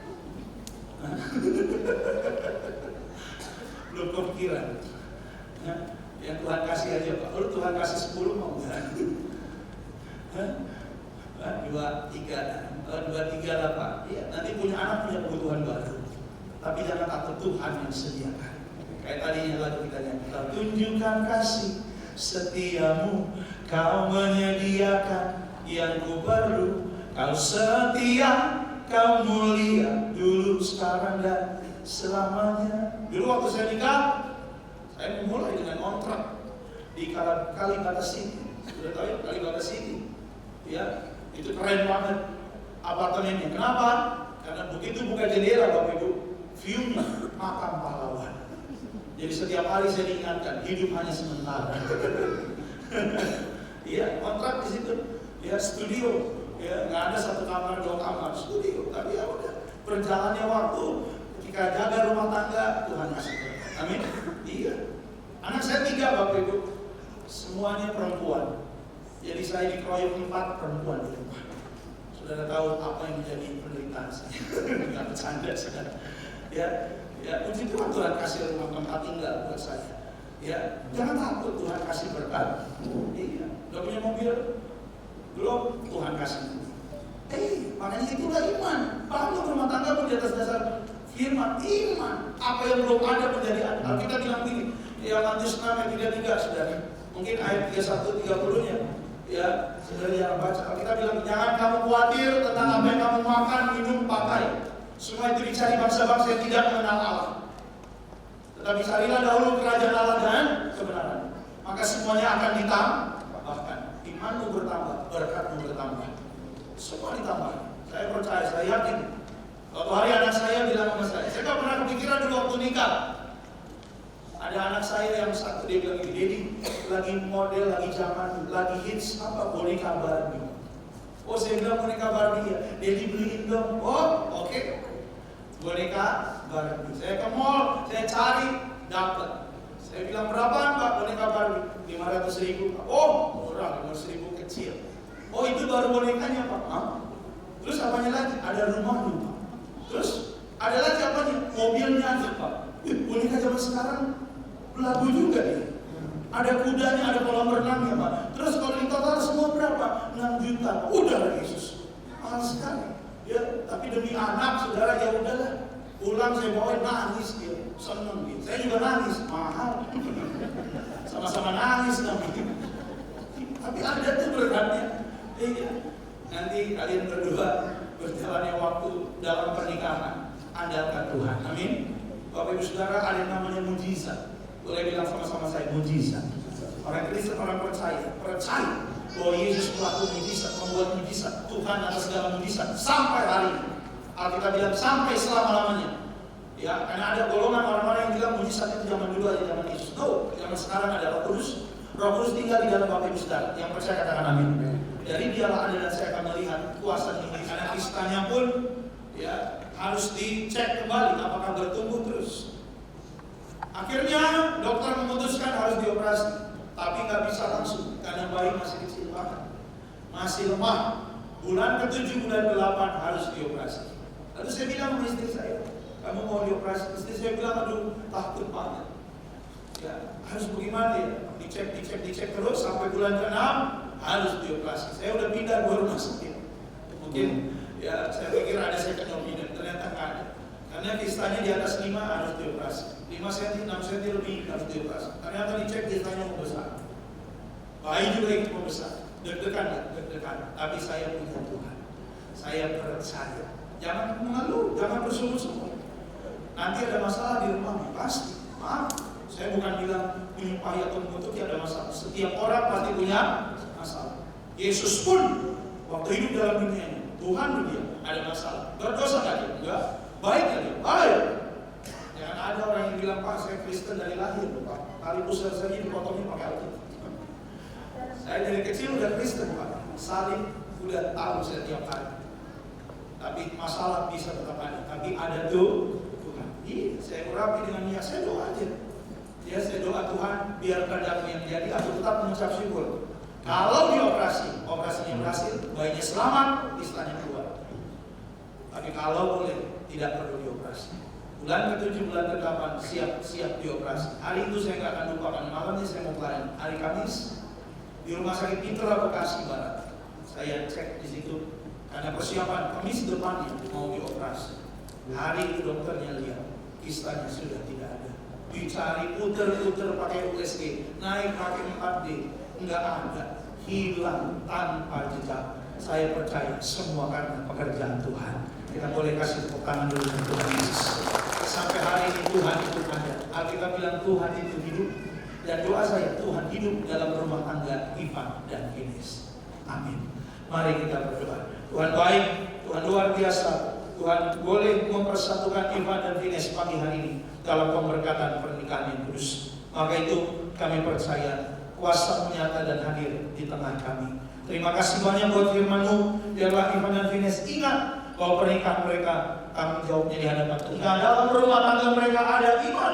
Belum kepikiran. Yang Tuhan kasih aja Pak. Kalau Tuhan kasih 10 mau enggak? 2, 3 lah Pak. Iya, nanti punya anak punya kebutuhan baru. Tapi jangan takut, Tuhan yang sediakan. Kayak tadinya lagu kita nyanyi, kau tunjukkan kasih setiamu, kau menyediakan yang ku perlu. Kau setia, kau mulia, dulu, sekarang dan selamanya. Dulu waktu saya nikah, saya memulai dengan kontrak di Kalibata City. Sudah tahu ya Kalibata City? Ya, itu keren banget apartemennya. Kenapa? Karena begitu buka jendela Bapak Ibu, view-nya makam pahlawan. Jadi setiap hari saya diingatkan, hidup hanya sementara. Iya, kontrak di situ. Ya, studio. Ya, nggak ada satu kamar, 2 kamar, studio. Tapi ya udah, perjalannya waktu, ketika jaga rumah tangga, Tuhan kasih berkat. Amin. Iya. Anak saya 3 Bapak Ibu, semuanya perempuan. Jadi saya dikeroyok 4 perempuan di rumah. Saudara tahu apa yang menjadi penderitaan saya? Nggak bercanda saudara. Ya, puji Tuhan, Tuhan kasih rumah tempat tinggal buat saya. Ya, jangan takut, Tuhan kasih berkat. Iya, udah punya mobil? Belum, Tuhan kasih. Makanya itulah iman. Bangun rumah tangga pun di atas dasar firman iman. Apa yang belum ada menjadi ada. Kita bilang begini, ya Matius 6 ayat 33 saudara. Mungkin ayat 31 30-nya. Ya, saudara yang baca. Kita bilang jangan kamu khawatir tentang apa yang kamu makan, minum, pakai. Semua itu dicari bangsa-bangsa yang tidak mengenal Allah. Tetapi carilah dahulu kerajaan Allah dan kebenaran. Maka semuanya akan ditambahkan. imanmu bertambah, berkatmu bertambah, semua ditambah. Saya percaya, saya yakin. Suatu hari anak saya bilang sama saya gak pernah kepikiran dulu waktu nikah. Ada anak saya yang satu, dia bilang gini, Dedi, lagi model, lagi zaman, lagi hits apa, boneka Barbie. Oh, saya bilang boneka Barbie ya, Dedi beliin dong. Oh, oke. Boneka Barbie. Saya ke mall, saya cari, dapat. Saya bilang berapaan Pak boneka Barbie? 500.000 Pak. Oh, murah, 500.000 kecil. Oh, itu baru bonekanya Pak. Hah? Terus apanya lagi? Ada rumahnya Pak. Terus ada lagi apanya? Mobilnya aja Pak. Boneka zaman sekarang lagu juga dia. Ada kudanya, ada kolam renangnya Pak. Terus kalau di total semua berapa? 6 juta. Udah lah Yesus. Mahal sekali. Ya, tapi demi anak saudara ya udahlah. Pulang saya bawain, nangis dia. Seneng dia. Saya juga nangis. Mahal. Sama-sama nangis kami. Tapi ada tuh berkatnya. Iya. Nanti kalian berdua berjalannya waktu dalam pernikahan, andalkan Tuhan. Amin. Bapak Ibu Saudara, ada yang namanya mujizat. Boleh bilang sama-sama saya, mujizat. Orang Kristen, orang percaya bahwa Yesus pelaku mujizat, membuat mujizat. Tuhan atas segala mujizat sampai hari ini. Alkitab bilang sampai selama-lamanya. Ya, karena ada golongan orang-orang yang bilang mujizat itu zaman dulu aja, zaman Yesus. No, zaman sekarang ada Roh Kudus. Roh Kudus tinggal di dalam Bapak Ibu Saudara. Yang percaya katakan amin. Dari dialah ada dan saya akan melihat kuasa ini. Karena kistanya pun ya harus dicek kembali apakah bertumbuh terus. Akhirnya dokter memutuskan harus dioperasi, tapi nggak bisa langsung karena bayi masih kecil banget, masih lemah. Bulan ke-7, bulan ke-8 harus dioperasi. Lalu saya bilang sama istri saya, kamu mau dioperasi? Istri saya bilang, aduh takut banget. Ya harus bagaimana ya? Dicek terus sampai bulan ke-6 harus dioperasi. Saya udah pindah 2 rumah sakit. Mungkin ya saya pikir ada second opinion, ternyata nggak ada. Karena kistanya di atas 5 harus dioperasi. 5 cm, 6 cm lebih harus dioperasi. Ternyata dicek kistanya mau besar. Bayi juga ikut mau besar. Deg-degan. Tapi saya punya Tuhan. Saya percaya. Jangan mengeluh, jangan bersungguh-sungguh. Nanti ada masalah di rumah, pasti. Maaf, saya bukan bilang menyumpahi atau mengutuk ada masalah. Setiap orang pasti punya masalah. Yesus pun waktu hidup dalam dunia ini, Tuhan dia ada masalah. Berdosa nggak dia? Enggak. Baik nggak dia? Baik. Jangan ada orang yang bilang, Pak saya Kristen dari lahir, Pak. Tali pusar saja dipotongnya pakai Alkitab. Saya dari kecil udah Kristen Pak. Salib udah tahu saya tiap hari. Tapi masalah bisa tetap ada. Tapi ada tuh Tuhan. Iya, saya urapi dengan niat, saya doa aja. Ya saya doa Tuhan biar kehendak-Mu yang jadi, aku tetap mengucap syukur. Kalau dioperasi, operasinya berhasil, bayinya selamat, istilahnya keluar. Tapi kalau boleh, tidak perlu dioperasi. Bulan ke-7, bulan ke-8 siap dioperasi. Hari itu saya nggak akan lupakan, malamnya saya mau kelarin. Hari Kamis di Rumah Sakit Mitra Bekasi Barat. Saya cek di situ karena persiapan Kamis depannya mau dioperasi. Hari itu dokternya lihat kistanya sudah tidak ada. Dicari puter-puter pakai USG, naik pakai 4D, enggak ada, hilang tanpa jejak. Saya percaya semua karena pekerjaan Tuhan. Kita boleh kasih tepuk tangan dulu untuk Tuhan Yesus. Sampai hari ini Tuhan itu ada. Alkitab bilang Tuhan itu hidup. Dan doa saya, Tuhan hidup dalam rumah tangga Ivan dan Ines. Amin. Mari kita berdoa. Tuhan baik, Tuhan luar biasa. Tuhan boleh mempersatukan Ivan dan Ines pagi hari ini dalam pemberkatan pernikahan yang kudus. Maka itu kami percaya kuasa nyata dan hadir di tengah kami. Terima kasih banyak buat firman-Mu. Biarlah Ivan dan Ines ingat bahwa pernikahan mereka tanggung jawabnya di hadapan Tuhan. Dalam rumah tangga mereka ada iman,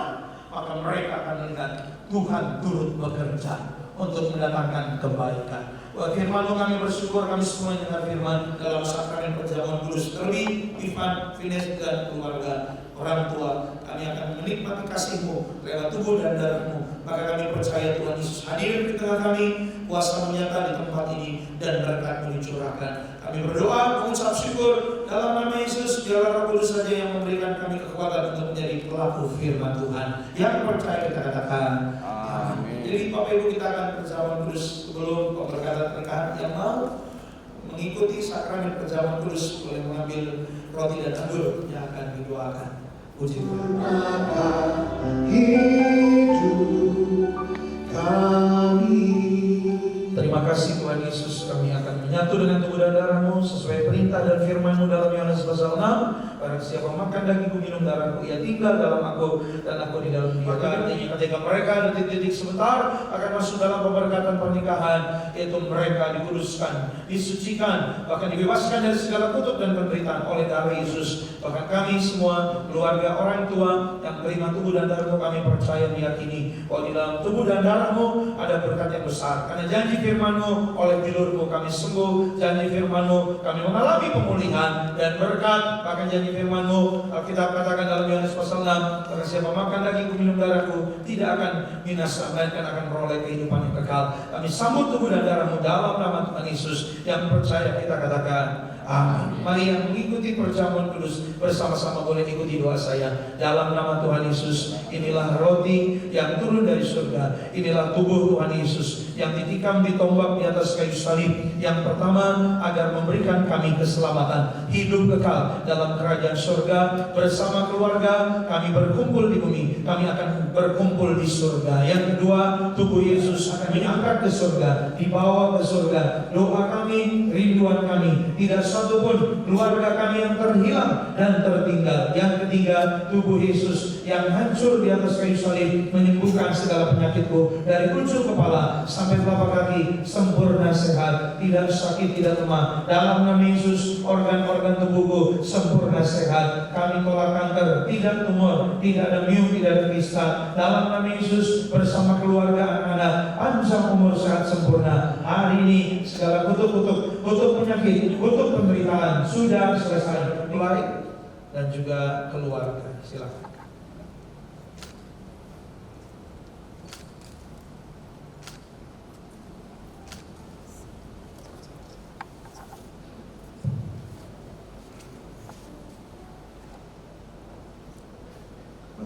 maka mereka akan lihat Tuhan turut bekerja untuk mendatangkan kebaikan. Buat firman-Mu kami bersyukur, kami semua dengar firman dalam sakramen perjamuan kudus. Terlebih Ivan, Ines dan keluarga orang tua, kami akan menikmati kasih-Mu lewat tubuh dan darah-Mu. Maka kami percaya Tuhan Yesus hadir di tengah kami, kuasa menyata di tempat ini dan berkat-Mu dicurahkan. Kami berdoa mengucap syukur dalam nama Yesus. Biarlah Roh Kudus saja yang memberikan kami kekuatan untuk menjadi pelaku firman Tuhan. Yang percaya kita katakan amin. Jadi Bapak Ibu, kita akan perjamuan kudus sebelum pemberkatan pernikahan. Yang mau mengikuti sakramen perjamuan kudus boleh mengambil roti dan anggur yang akan didoakan. Puji Tuhan. Terima kasih Tuhan Yesus. Bantu dengan tubuh dan darahmu sesuai perintah dan firman-Mu dalam Yohanes pasal 6. Barang siapa makan dagingku minum darahku, ia tinggal dalam aku dan aku di dalam dia. Artinya ketika mereka detik-detik sebentar akan masuk dalam pemberkatan pernikahan, yaitu mereka dikuduskan, disucikan, bahkan dibebaskan dari segala kutuk dan penderitaan oleh darah Yesus. Bahkan kami semua, keluarga, orang tua yang terima tubuh dan darahmu, kami percaya meyakini bahwa di dalam tubuh dan darahmu ada berkat yang besar. Karena janji firman-Mu, oleh tilurmu kami sembuh, janji firman-Mu kami mengalami pemulihan dan berkat. Bahkan janji firman-Mu, Alkitab katakan dalam Yohanes pasal 6, karena siapa makan dagingku minum darahku tidak akan binasa, melainkan akan meroleh kehidupan yang kekal. Kami sambut tubuh dan darahmu dalam nama Tuhan Yesus. Yang percaya kita katakan amin. Mari yang mengikuti perjamuan kudus bersama-sama boleh ikuti doa saya. Dalam nama Tuhan Yesus, inilah roti yang turun dari surga, inilah tubuh Tuhan Yesus yang ditikam ditombak di atas kayu salib. Yang pertama, agar memberikan kami keselamatan, hidup kekal dalam kerajaan surga. Bersama keluarga kami berkumpul di bumi, kami akan berkumpul di surga. Yang kedua, tubuh Yesus akan diangkat ke surga, dibawa ke surga. Doa kami, rinduan kami, tidak satu pun keluarga kami yang terhilang dan tertinggal. Yang ketiga, tubuh Yesus yang hancur di atas kayu salib menyembuhkan segala penyakitku dari ujung kepala sampai telapak kaki, sempurna sehat, tidak sakit, tidak lemah. Dalam nama Yesus, organ-organ tubuhku sempurna sehat. Kami tolak kanker, tidak tumor, tidak ada miom, tidak ada kista. Dalam nama Yesus, bersama keluarga anak-anak, panjang umur, sehat sempurna. Hari ini segala kutuk penyakit, kutuk penderitaan sudah selesai. Mulai dan juga keluarga. Silakan.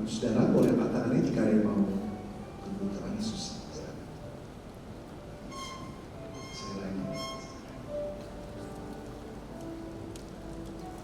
Saudara boleh angkat tangannya jika ada yang mau tubuh Tuhan Yesus.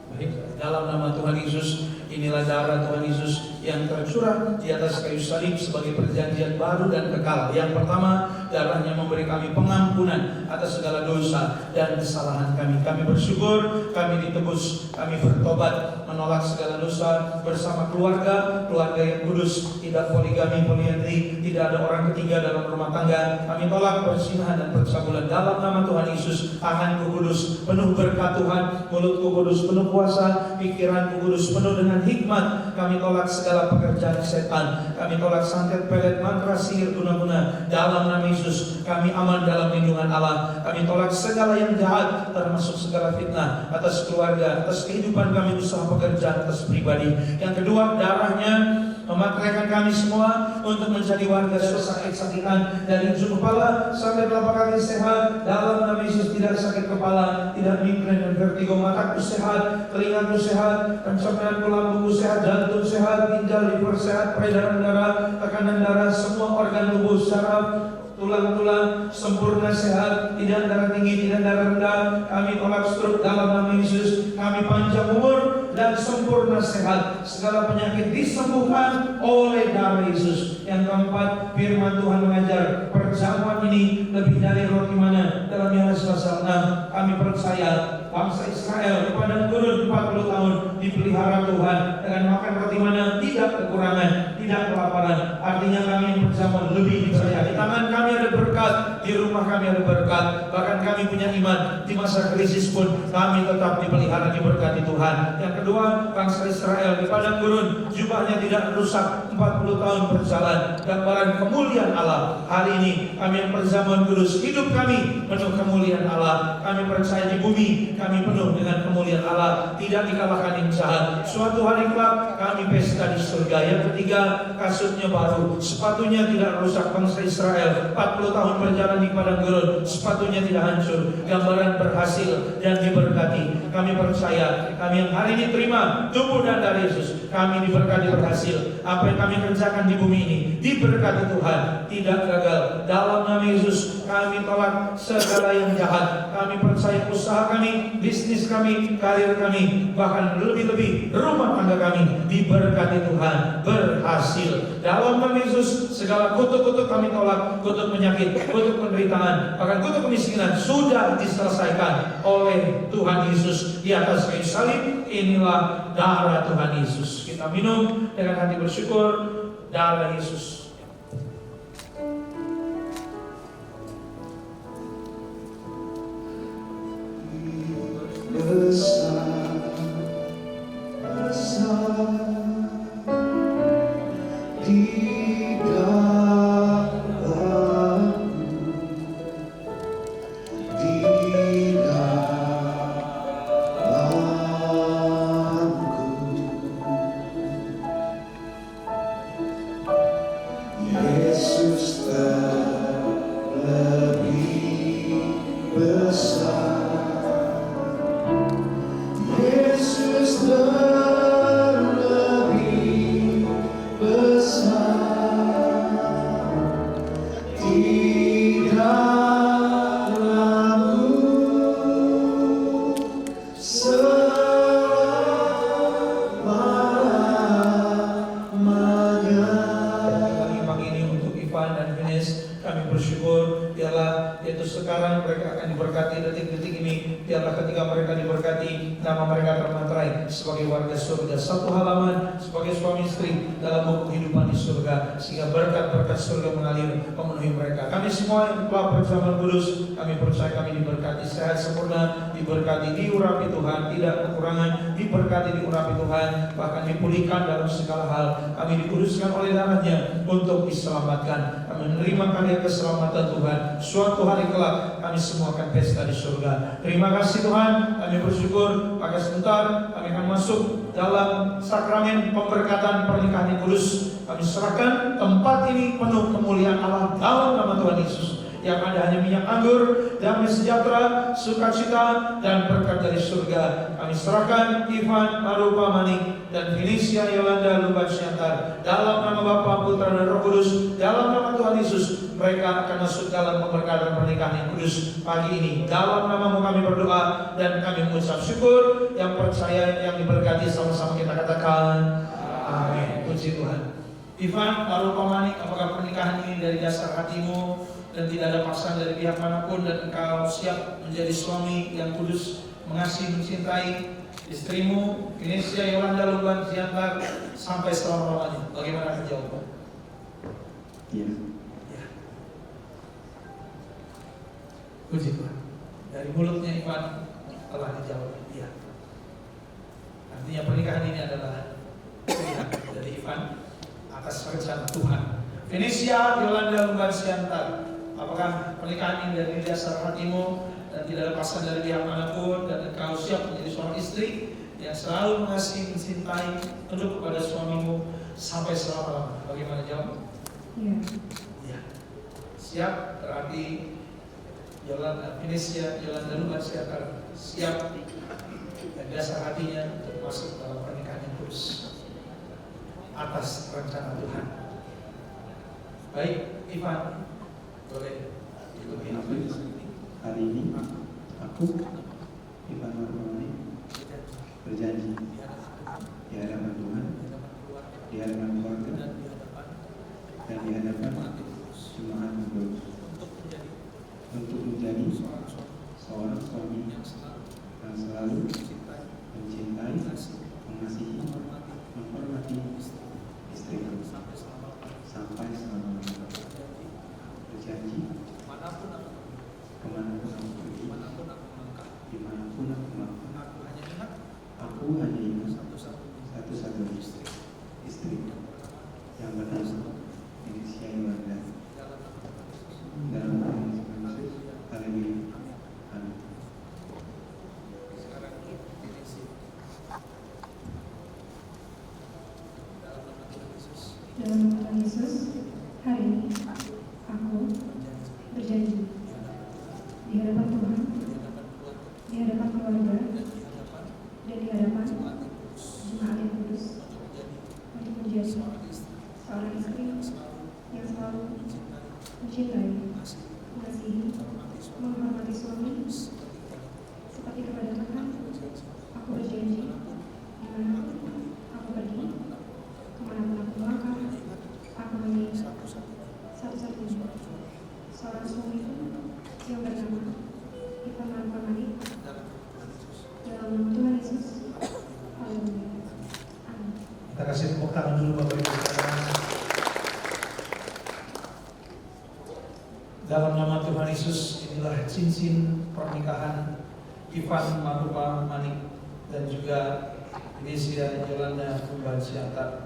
Baik, dalam nama Tuhan Yesus, inilah darah Tuhan Yesus yang tercurah di atas kayu salib sebagai perjanjian baru dan kekal. Yang pertama, darahnya memberi kami pengampunan atas segala dosa dan kesalahan kami. Kami bersyukur, kami ditebus, kami bertobat, menolak segala dosa bersama keluarga yang kudus, tidak poligami, poliandri, tidak ada orang ketiga dalam rumah tangga. Kami tolak perzinahan dan percabulan dalam nama Tuhan Yesus. Tanganku kudus, penuh berkat Tuhan, mulutku kudus, penuh kuasa, pikiranku kudus, penuh dengan hikmat. Kami tolak segala pekerjaan setan, kami tolak santet, pelet, mantra, sihir, guna-guna dalam nama Yesus. Kami aman dalam lindungan Allah. Kami tolak segala yang jahat, termasuk segala fitnah atas keluarga, atas kehidupan kami, usaha pekerjaan, atas pribadi. Yang kedua, darahnya memateraikan kami semua untuk menjadi warga sakit-sakitan dari ujung kepala sampai telapak kaki sehat. Dalam nama Yesus, tidak sakit kepala, tidak migrain dan vertigo. Mataku sehat, telingaku sehat, pencernaan lambungku sehat, jantung sehat, ginjal, liver sehat, peredaran darah, tekanan darah, semua organ tubuh, saraf, tulang-tulang sempurna sehat, tidak darah tinggi, tidak darah rendah. Kami tolak stroke dalam nama Yesus. Kami panjang umur dan sempurna sehat. Segala penyakit disembuhkan oleh darah Yesus. Yang keempat, firman Tuhan mengajar perjamuan ini lebih dari roti mana dalam Yohanes pasal 6. Kami percaya bangsa Israel di padang gurun 40 tahun dipelihara Tuhan dengan makan roti mana, tidak kekurangan, tidak kelaparan. Artinya kami yang perjamuan lebih dipercaya. Di tangan kami ada berkat, di rumah kami ada berkat. Bahkan kami punya iman, di masa krisis pun kami tetap dipelihara, diberkati Tuhan. Yang kedua, bangsa Israel di padang gurun jubahnya tidak rusak 40 tahun berjalan, gambaran kemuliaan Allah. Hari ini kami yang perjamuan kudus, hidup kami penuh kemuliaan Allah. Kami percaya di bumi kami penuh dengan kemuliaan Allah, tidak dikalahkan yang jahat. Suatu hari kelak kami pesta di surga. Yang ketiga, kasutnya baru, sepatunya tidak rusak. Bangsa Israel 40 tahun berjalan di padang gurun, sepatunya tidak hancur, gambaran berhasil dan diberkati. Kami percaya, kami yang hari ini terima tubuh dan darah Yesus, kami diberkati, berhasil. Apa yang kami kerjakan di bumi ini diberkati Tuhan, tidak gagal. Dalam nama Yesus kami tolak segala yang jahat. Kami percaya usaha kami, bisnis kami, karir kami, bahkan lebih-lebih rumah tangga kami diberkati Tuhan, berhasil. Dalam nama Yesus segala kutuk-kutuk kami tolak, kutuk penyakit, kutuk kutuk penderitaan, bahkan kutuk kemiskinan sudah diselesaikan oleh Tuhan Yesus di atas kayu salib. Inilah darah Tuhan Yesus. Kita minum dengan hati bersyukur darah Yesus. Sebagai warga surga, satu halaman sebagai suami istri dalam buku kehidupan di surga, sehingga berkat-berkat surga mengalir memenuhi mereka. Kami semua yang telah bersama kudus, kami percaya kami diberkati sehat sempurna, diberkati diurapi Tuhan, tidak kekurangan, diberkati diurapi Tuhan, bahkan dipulihkan dalam segala hal. Kami dikuduskan oleh darahnya untuk diselamatkan. Kami menerima karya keselamatan Tuhan. Suatu hari kelak kami semua akan pesta di surga. Terima kasih Tuhan, kami bersyukur. Maka sebentar kami akan masuk dalam sakramen pemberkatan pernikahan yang kudus. Kami serahkan tempat ini penuh kemuliaan Allah dalam nama Tuhan Yesus. Yang ada hanya minyak anggur, damai sejahtera, sukacita, dan berkat dari surga. Kami serahkan Ivan Marupa Manik dan Felicia Yolanda Lumban Siantar dalam nama Bapa, Putra, dan Roh Kudus. Dalam nama Tuhan Yesus, mereka akan masuk dalam pemberkatan pernikahan yang kudus pagi ini. Dalam namamu kami berdoa dan kami mengucap syukur. Yang percaya, yang diberkati, sama-sama kita katakan amin. Puji Tuhan. Ivan Marupa Manik, apakah pernikahan ini dari dasar hatimu dan tidak ada paksaan dari pihak manapun, dan engkau siap menjadi suami yang kudus, mengasihi, mencintai istrimu Felicia Yolanda Lumban Siantar sampai selama-lamanya? Bagaimana jawaban? Iya. Ya. Puji Tuhan. Dari mulutnya Ivan telah dijawab. Iya. Artinya pernikahan ini adalah pilihan dari Ivan atas rencana Tuhan. Felicia Yolanda Lumban Siantar, apakah pernikahan ini dari dasar hatimu dan tidak ada paksaan dari pihak manapun, dan engkau siap menjadi seorang istri yang selalu mengasihi, mencintai, tunduk kepada suamimu sampai selama-lamanya? Bagaimana jawab? Iya. Ya. Siap, berarti Felicia Yolanda Lumban Siantar siap dan dasar hatinya untuk masuk dalam pernikahan yang kudus atas rencana Tuhan. Baik, Ivan, boleh hari ini aku Ivan Marmoni berjanji di hadapan Tuhan, di hadapan keluarga, dan di hadapan jemaat kudus untuk menjadi seorang suami yang selalu mencintai, mengasihi, menghormati istriku sampai selama-lamanya. Berjanji kemanapun aku pergi, dimanapun aku melakukan, aku hanya ingat satu-satunya istri yang bernama Felicia Yolanda. Dalam nama Yesus, haleluya. Amin. Dalam nama Tuhan Yesus, hari ini aku berjanji di hadapan Tuhan, di hadapan keluarga, dan di hadapan jemaat yang kudus untuk menjadi seorang istri yang selalu mencintai, mengasihi, menghormati suami seperti kepada Tuhan. Aku berjanji dimanapun aku pergi, kemanapun aku melangkah, aku menjadi satu-satunya seorang suami Kita kasih tepuk tangan dulu Bapak Ibu sekalian. Dalam nama Tuhan Yesus, inilah cincin pernikahan Ivan Marupa Manik dan juga Indonesia Yolanda Lumbansyata.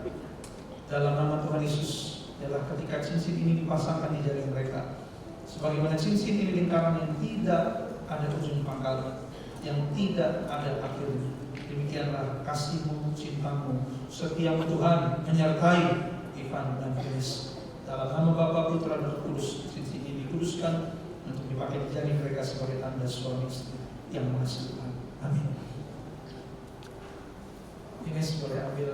Dalam nama Tuhan Yesus, adalah ketika cincin ini dipasangkan di jari mereka, sebagaimana cincin ini lingkaran yang tidak ada ujung pangkalnya, yang tidak ada akhirnya. Demikianlah kasihmu, cintamu, setiamu Tuhan menyertai Ivan dan Felis. Dalam nama Bapa, Putra dan Roh Kudus, cincin ini dikuduskan untuk dipakai di jari mereka sebagai tanda suami istri yang mengasihi Tuhan. Amin. Ini boleh ambil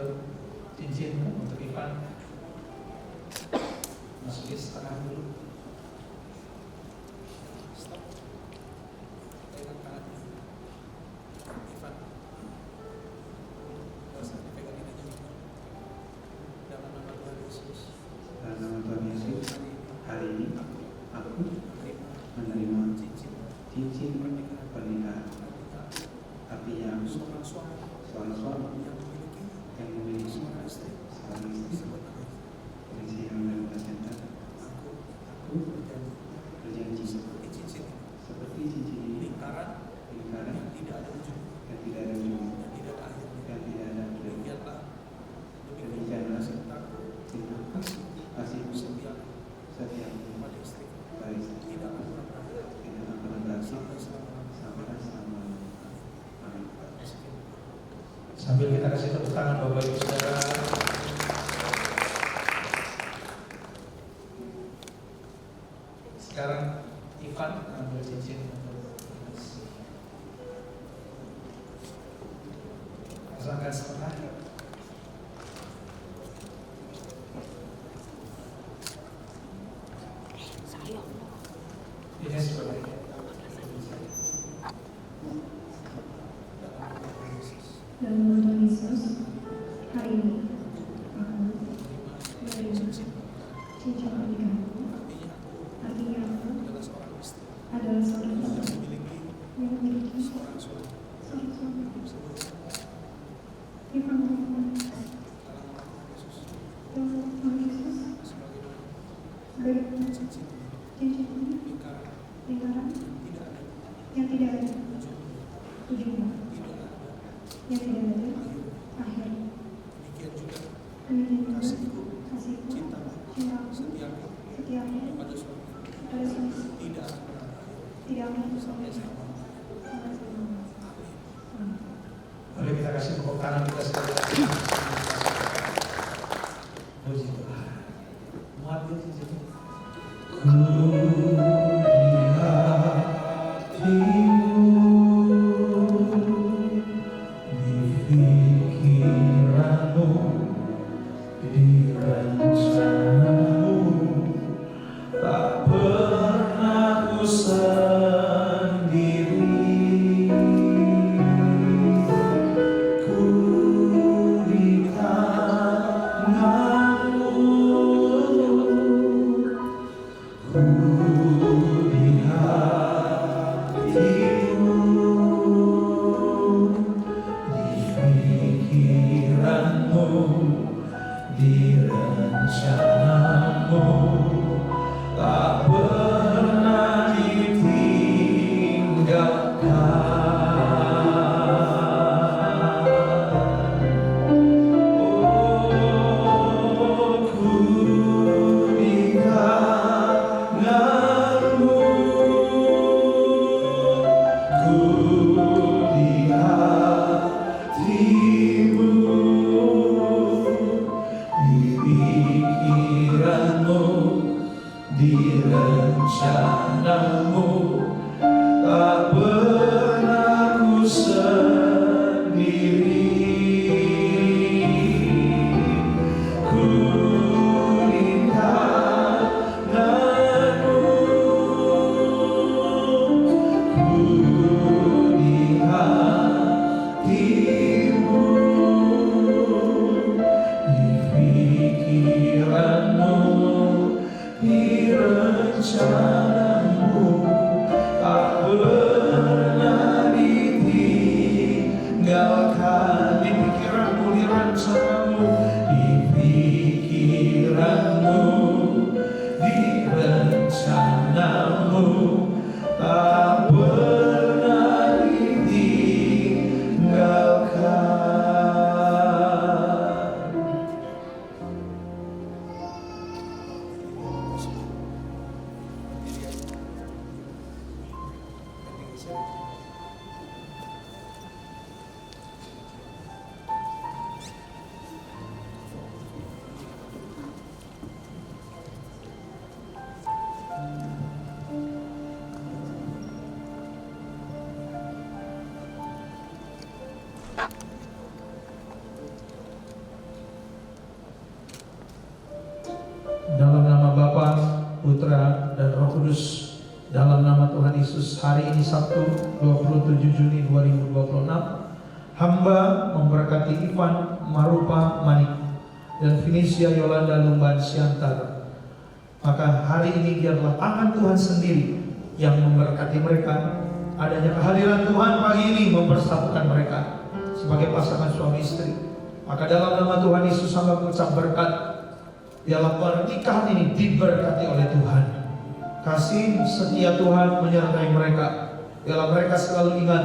cincin untuk Ivan. Masukin setengah dulu. Dalam nama Tuhan Yesus, hari ini aku menerima cincin pernikahan. Artinya seorang suami yang memiliki seorang istri Indonesia yang Lumbansyata. Aku berjanji seperti cincin ini lingkaran yang tidak ada ujung, yang tidak ada akhir. Demikianlah cintaku, kasihku, setiamu pada istri tidak akan pernah berakhir sampai selama-lamanya. Amin. Sambil kita kasih tepuk tangan Bapak Ibu Saudara. Sekarang Ivan ambil cincin untuk pasangkan setengah. Ini sebagai dalam nama Tuhan Yesus, hari ini aku menerima cincin pernikahanku. Artinya aku adalah seorang istri yang memiliki seorang suami. Ivan Marupa Manik. Dalam nama Tuhan Yesus, sebagaimana cincin ini lingkaran yang tidak ada ujungnya, yang tidak ada akhir. Demikian juga kasihku, cintamu, setiamu pada suami tidak akan sampai selama-lamanya. Boleh kita kasih tepuk tangan kita sekalian. Puji Tuhan. Muat dia cincin. Tinggalkan di pikiranmu, di rancanamu. Kudus. Dalam nama Tuhan Yesus, hari ini Sabtu 27 Juni 2026, hamba memberkati Ivan Marupa Manik dan Finisia Yolanda Lumban Siantar. Maka hari ini biarlah tangan Tuhan sendiri yang memberkati mereka. Adanya kehadiran Tuhan pagi ini mempersatukan mereka sebagai pasangan suami istri. Maka dalam nama Tuhan Yesus hamba mengucap berkat. Dalam pernikahan ini diberkati oleh Tuhan. Kasih setia Tuhan menyertai mereka. Dalam mereka selalu ingat,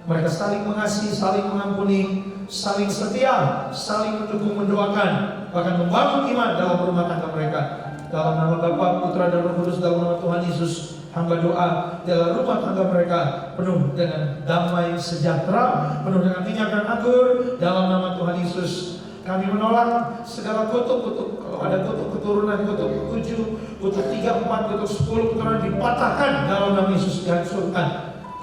mereka saling mengasihi, saling mengampuni, saling setia, saling mendukung, mendoakan, bahkan membangun iman dalam rumah tangga mereka. Dalam nama Bapa, Putra dan Roh Kudus, dalam nama Tuhan Yesus, hamba doa dalam rumah tangga mereka penuh dengan damai sejahtera, penuh dengan minyak dan anggur. Dalam nama Tuhan Yesus, kami menolak segala kutuk-kutuk. Kalau ada kutuk keturunan, kutuk 7, kutuk 3, 4, kutuk 10 keturunan dipatahkan dalam nama Yesus, dihancurkan.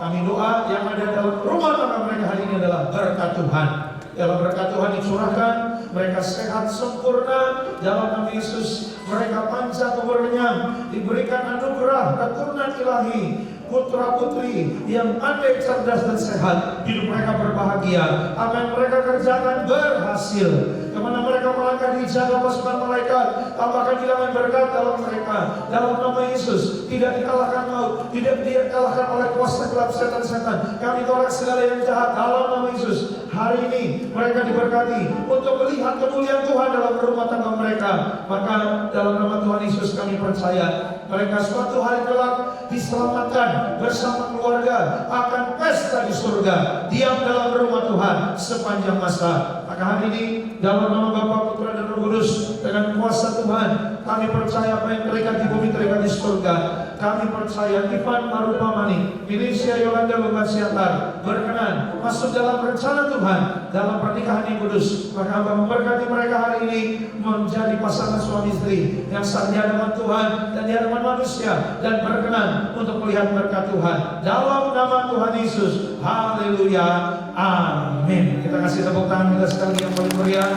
Kami doa yang ada dalam rumah tangga mereka hari ini adalah berkat Tuhan. Dalam berkat Tuhan dicurahkan, mereka sehat sempurna dalam nama Yesus. Mereka panjang umurnya, diberikan anugerah keturunan ilahi, putra putri yang pandai, cerdas dan sehat. Hidup mereka berbahagia. Apa yang mereka kerjakan berhasil. Kemana mereka melangkah dijaga pasukan malaikat. Tambahkan hilangan berkat dalam mereka. Dalam nama Yesus, tidak dikalahkan maut, tidak dikalahkan oleh kuasa gelap setan-setan. Kami tolak segala yang jahat dalam nama Yesus. Hari ini mereka diberkati untuk melihat kemuliaan Tuhan dalam rumah tangga mereka. Maka dalam nama Tuhan Yesus kami percaya mereka suatu hari kelak diselamatkan bersama keluarga, akan pesta di surga, diam dalam rumah Tuhan sepanjang masa. Maka hari ini dalam nama Bapa, Putra dan Roh Kudus, dengan kuasa Tuhan kami percaya apa yang terikat di bumi terikat di surga. Kami percaya Ivan Marupa Manik, Finisia Yolanda Lumban Siantar berkenan masuk dalam rencana Tuhan dalam pernikahan yang kudus. Maka hamba memberkati mereka hari ini menjadi pasangan suami istri yang sah di hadapan Tuhan dan di hadapan manusia, dan berkenan untuk melihat berkat Tuhan dalam nama Tuhan Yesus. Haleluya, amin. Kita kasih tepuk tangan kita sekali yang paling meriah.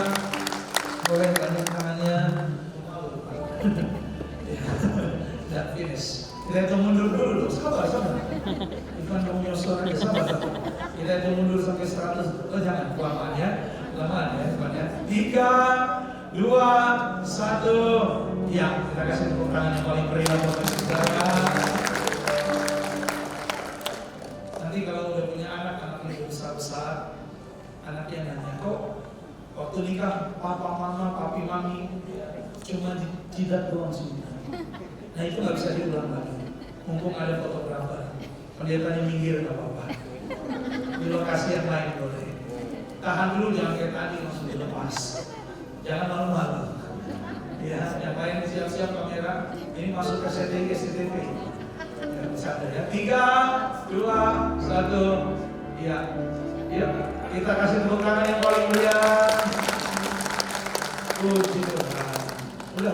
Boleh tanda tangannya. Dan finish. Kita hitung mundur dulu, sabar. Bukan kamu nyosor aja, sabar. Kita hitung mundur sampai 100. Oh jangan, kelamaan ya. Kelamaan ya, teman ya. 3, 2, 1. Ya, kita kasih tepuk tangan yang paling meriah buat saudara. Nanti kalau udah punya anak-anak yang besar-besar, anaknya nanya, kok waktu nikah papa mama, papi mami cuma jidat doang sih. Nah itu nggak bisa diulang lagi. Mumpung ada fotografer, kelihatannya minggir nggak apa-apa. Di lokasi yang lain boleh. Tahan dulu, jangan kayak tadi langsung dilepas. Jangan malu-malu. Ya, yang lain siap-siap kamera. Ini masuk ke setting SCTV. Ya, bisa ada ya. 3, 2, 1. Ya, ya. Kita kasih tepuk tangan yang paling meriah. Puji Tuhan. Udah.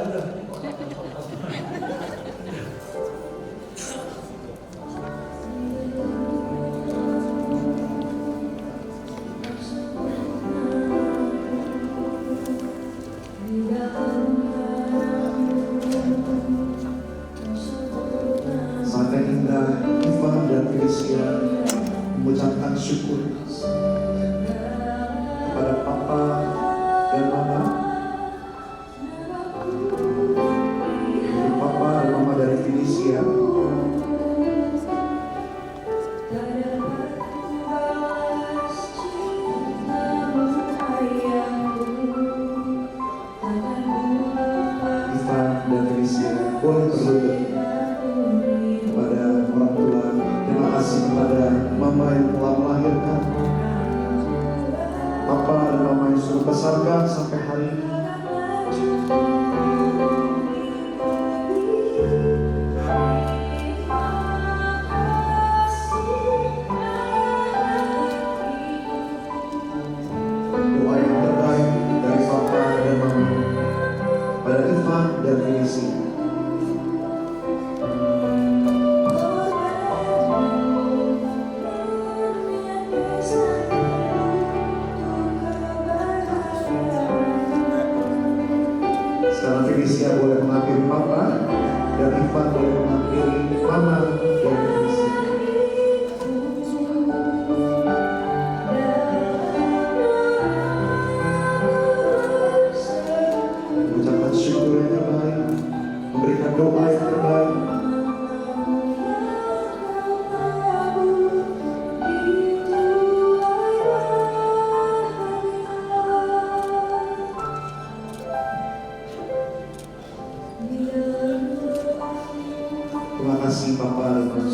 Mata indah Ivan dan Finisia mengucapkan syukur kepada Papa dan Mama, Papa dan Mama dari Finisia, Ivan dan Finisia. Boleh berlutut kepada orang tua. Terima kasih kepada Mama yang telah melahirkan, Papa dan Mama yang sudah besarkan sampai hari ini. Doa yang terbaik dari Papa dan Mama pada Ivan dan Finisia. Sekarang Finisia boleh menghampiri Papa dan Ivan boleh menghampiri Mama dan Felicia. Mengucapkan syukur yang terbaik, memberikan doa yang terbaik. Terima kasih Papa dan Mama.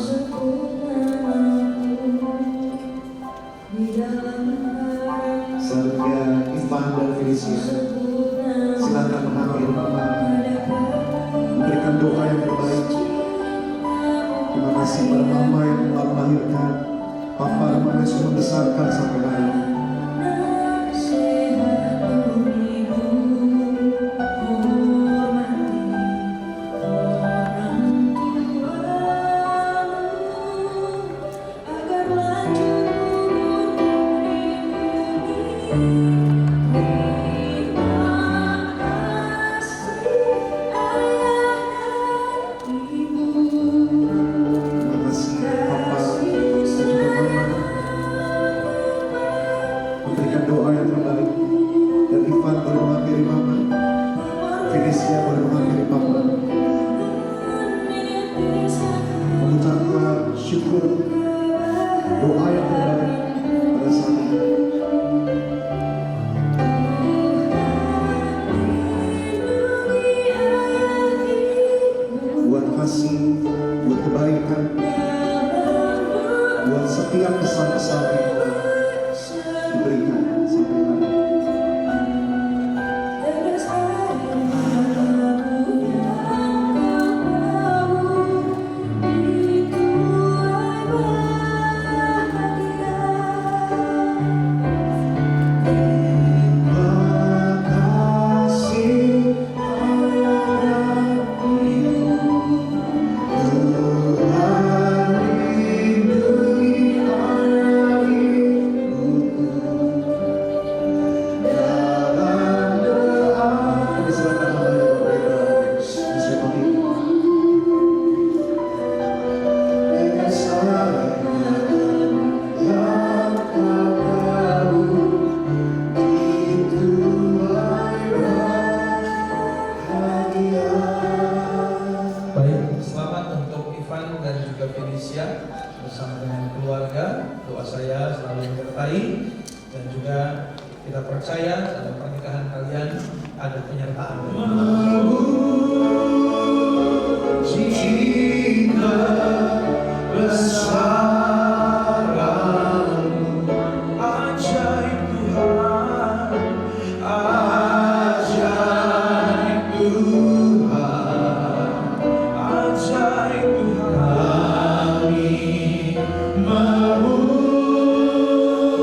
Selanjutnya Ivan dan Felicia, silakan menghampiri Mama, memberikan doa yang terbaik. Terima kasih pada Mama yang telah melahirkan, Papa dan Mama yang sudah membesarkan sampai hari ini. Terima kasih Papa dan juga Mama, memberikan doa yang terbaik. Dan Ivan boleh menghampiri Mama, Felicia boleh menghampiri Papa, mengucapkan syukur, doa yang terbaik pada saat ini. Buat kasih, buat kebaikan, buat setiap pesan-pesan yang diberikan sampai hari ini. Baik, selamat untuk Ivan dan juga Felicia bersama dengan keluarga. Doa saya selalu menyertai dan juga kita percaya dalam pernikahan kalian ada penyertaan. Jika besaranmu ajaib Tuhan, ajaib Tuhan, ajaib Tuhan, kami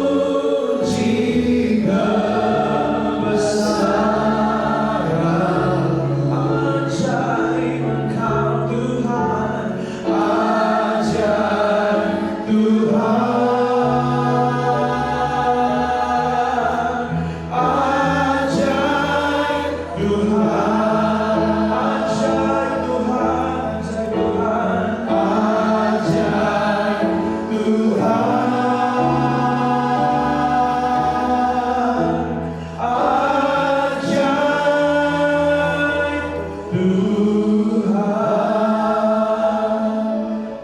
memuji kebesaran ajaib Engkau Tuhan, ajaib Tuhan, ajaib Tuhan, ajaib Tuhan, ajaib Tuhan,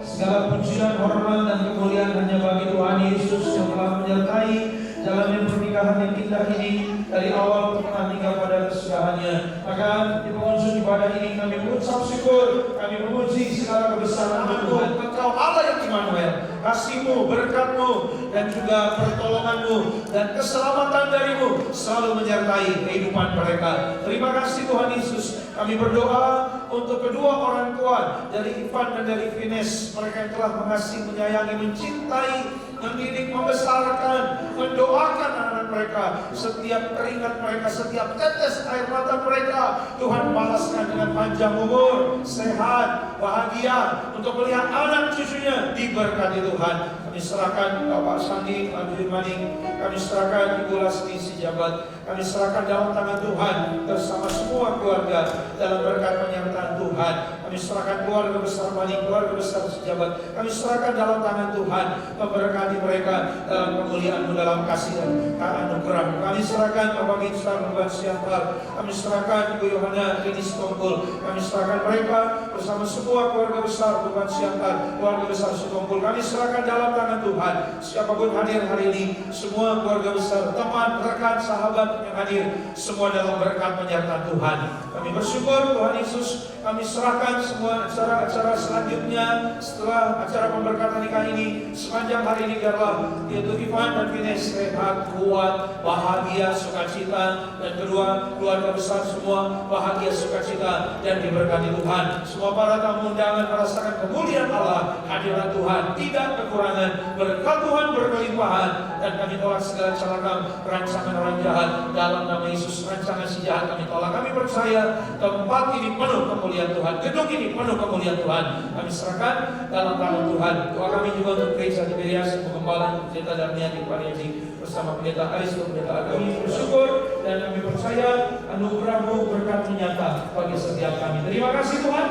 segala pujian, hormat dan kemuliaan hanya bagi Tuhan Yesus yang telah menyertai jalannya pernikahan yang indah ini dari awal pertengahan hingga pada kesudahannya. Maka di penghujung ibadah ini kami mengucap syukur, kami memuji segala kebesaran Tuhan. Engkau Allah yang Immanuel, kasih-Mu, berkat-Mu dan juga pertolongan-Mu dan keselamatan dari-Mu selalu menyertai kehidupan mereka. Terima kasih Tuhan Yesus. Kami berdoa untuk kedua orang tua dari Ivan dan dari Vines, mereka yang telah mengasihi, menyayangi, mencintai, mendidik, membesarkan, mendoakan anak-anak mereka. Setiap keringat mereka, setiap tetes air mata mereka, Tuhan balaskan dengan panjang umur, sehat, bahagia untuk melihat anak cucunya diberkati Tuhan. Kami serahkan Bapak Sandi, Pak Maning, kami serahkan Ibu Lasmi Sijabat, kami serahkan dalam tangan Tuhan bersama semua keluarga dalam berkat penyertaan Tuhan. Tuhan. Kami serahkan keluarga besar Bani, keluarga besar sejabat. Kami serahkan dalam tangan Tuhan. Memberkati mereka dalam kemuliaan-Mu, dalam kasih dan anugerah. Kami serahkan Bapak Binsar Luban Siantar. Kami serahkan Ibu Yohana Rini Sitompul. Kami serahkan mereka bersama semua keluarga besar Luban Siantar, keluarga besar Sitompul. Kami serahkan dalam tangan Tuhan. Siapapun hadir hari ini, semua keluarga besar, teman, rekan, sahabat yang hadir, semua dalam berkat penyertaan Tuhan. Kami bersyukur Tuhan Yesus. Kami serahkan semua acara-acara selanjutnya setelah acara pemberkatan nikah ini sepanjang hari ini, biarlah yaitu Ivan dan Vines sehat, kuat, bahagia, sukacita, dan kedua keluarga besar semua bahagia, sukacita, dan diberkati Tuhan. Semua para tamu undangan merasakan kemuliaan Allah, hadirat Tuhan, tidak kekurangan, berkat Tuhan berkelimpahan, dan kami tolak segala celaka rancangan orang jahat dalam nama Yesus. Rancangan si jahat kami tolak. Kami percaya tempat ini penuh kemuliaan Tuhan, gedung ini penuh kemuliaan Tuhan. Kami serahkan dalam tangan Tuhan. Doa kami juga untuk gereja Tiberias, pengembalaan Pendeta Darmiadi Pariaji bersama Pendeta Aris dan Pendeta Agami. Bersyukur dan kami percaya anugerah-Mu berkat nyata bagi setiap kami. Terima kasih Tuhan.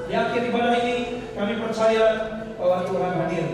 Di akhir ibadah ini kami percaya bahwa Tuhan hadir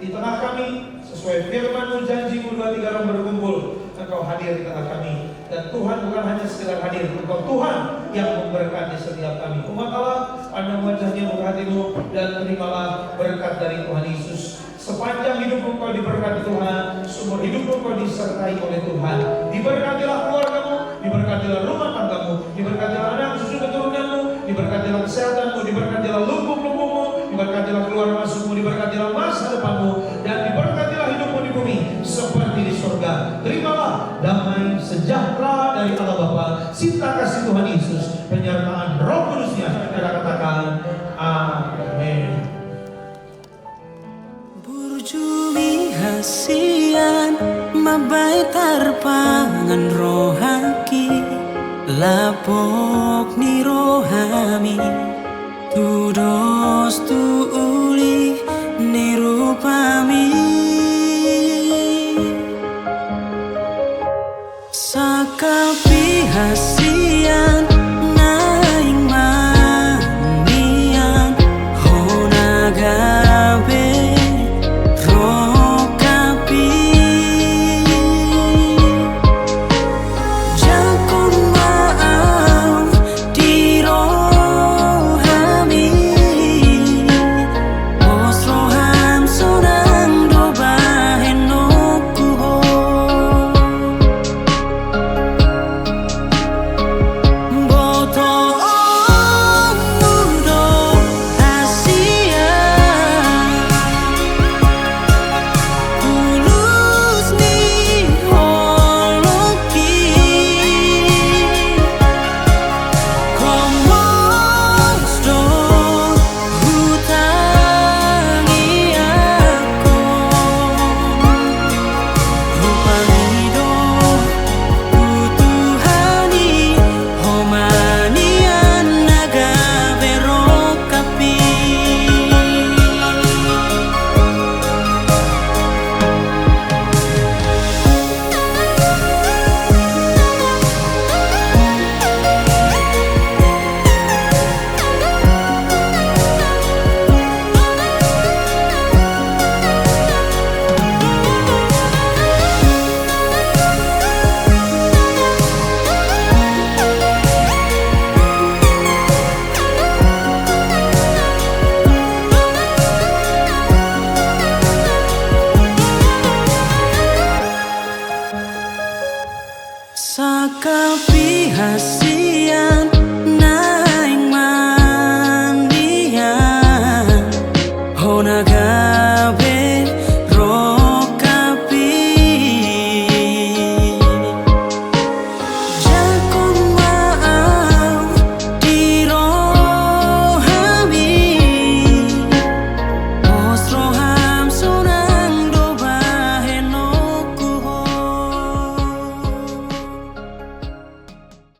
di tengah kami sesuai firman-Mu, janji-Mu, 2-3 orang berkumpul, Engkau hadir di tengah kami. Dan Tuhan bukan hanya sekedar hadir, Engkau Tuhan yang memberkati setiap kami. Umat Allah, pandang wajah-Nya, berkati-Mu, dan terimalah berkat dari Tuhan Yesus. Sepanjang hidupmu Engkau diberkati Tuhan, seumur hidupmu Engkau disertai oleh Tuhan. Diberkatilah keluargamu, diberkatilah rumah tanggamu, diberkatilah anak cucu keturunanmu, diberkatilah kesehatanmu, diberkatilah lubuk-lubukmu, diberkatilah keluar masukmu, diberkatilah masa depanmu, dan diberkatilah hidupmu di bumi seperti di surga. Terimalah damai sejahtera dari Allah Bapa, cinta kasih Tuhan Yesus, penyertaan Roh Kudus-Nya. Kita katakan amin. Burjumi hasian mabai tarpangan rohaki lapok ni rohami tudos tuuli ni rupami sakapi hasian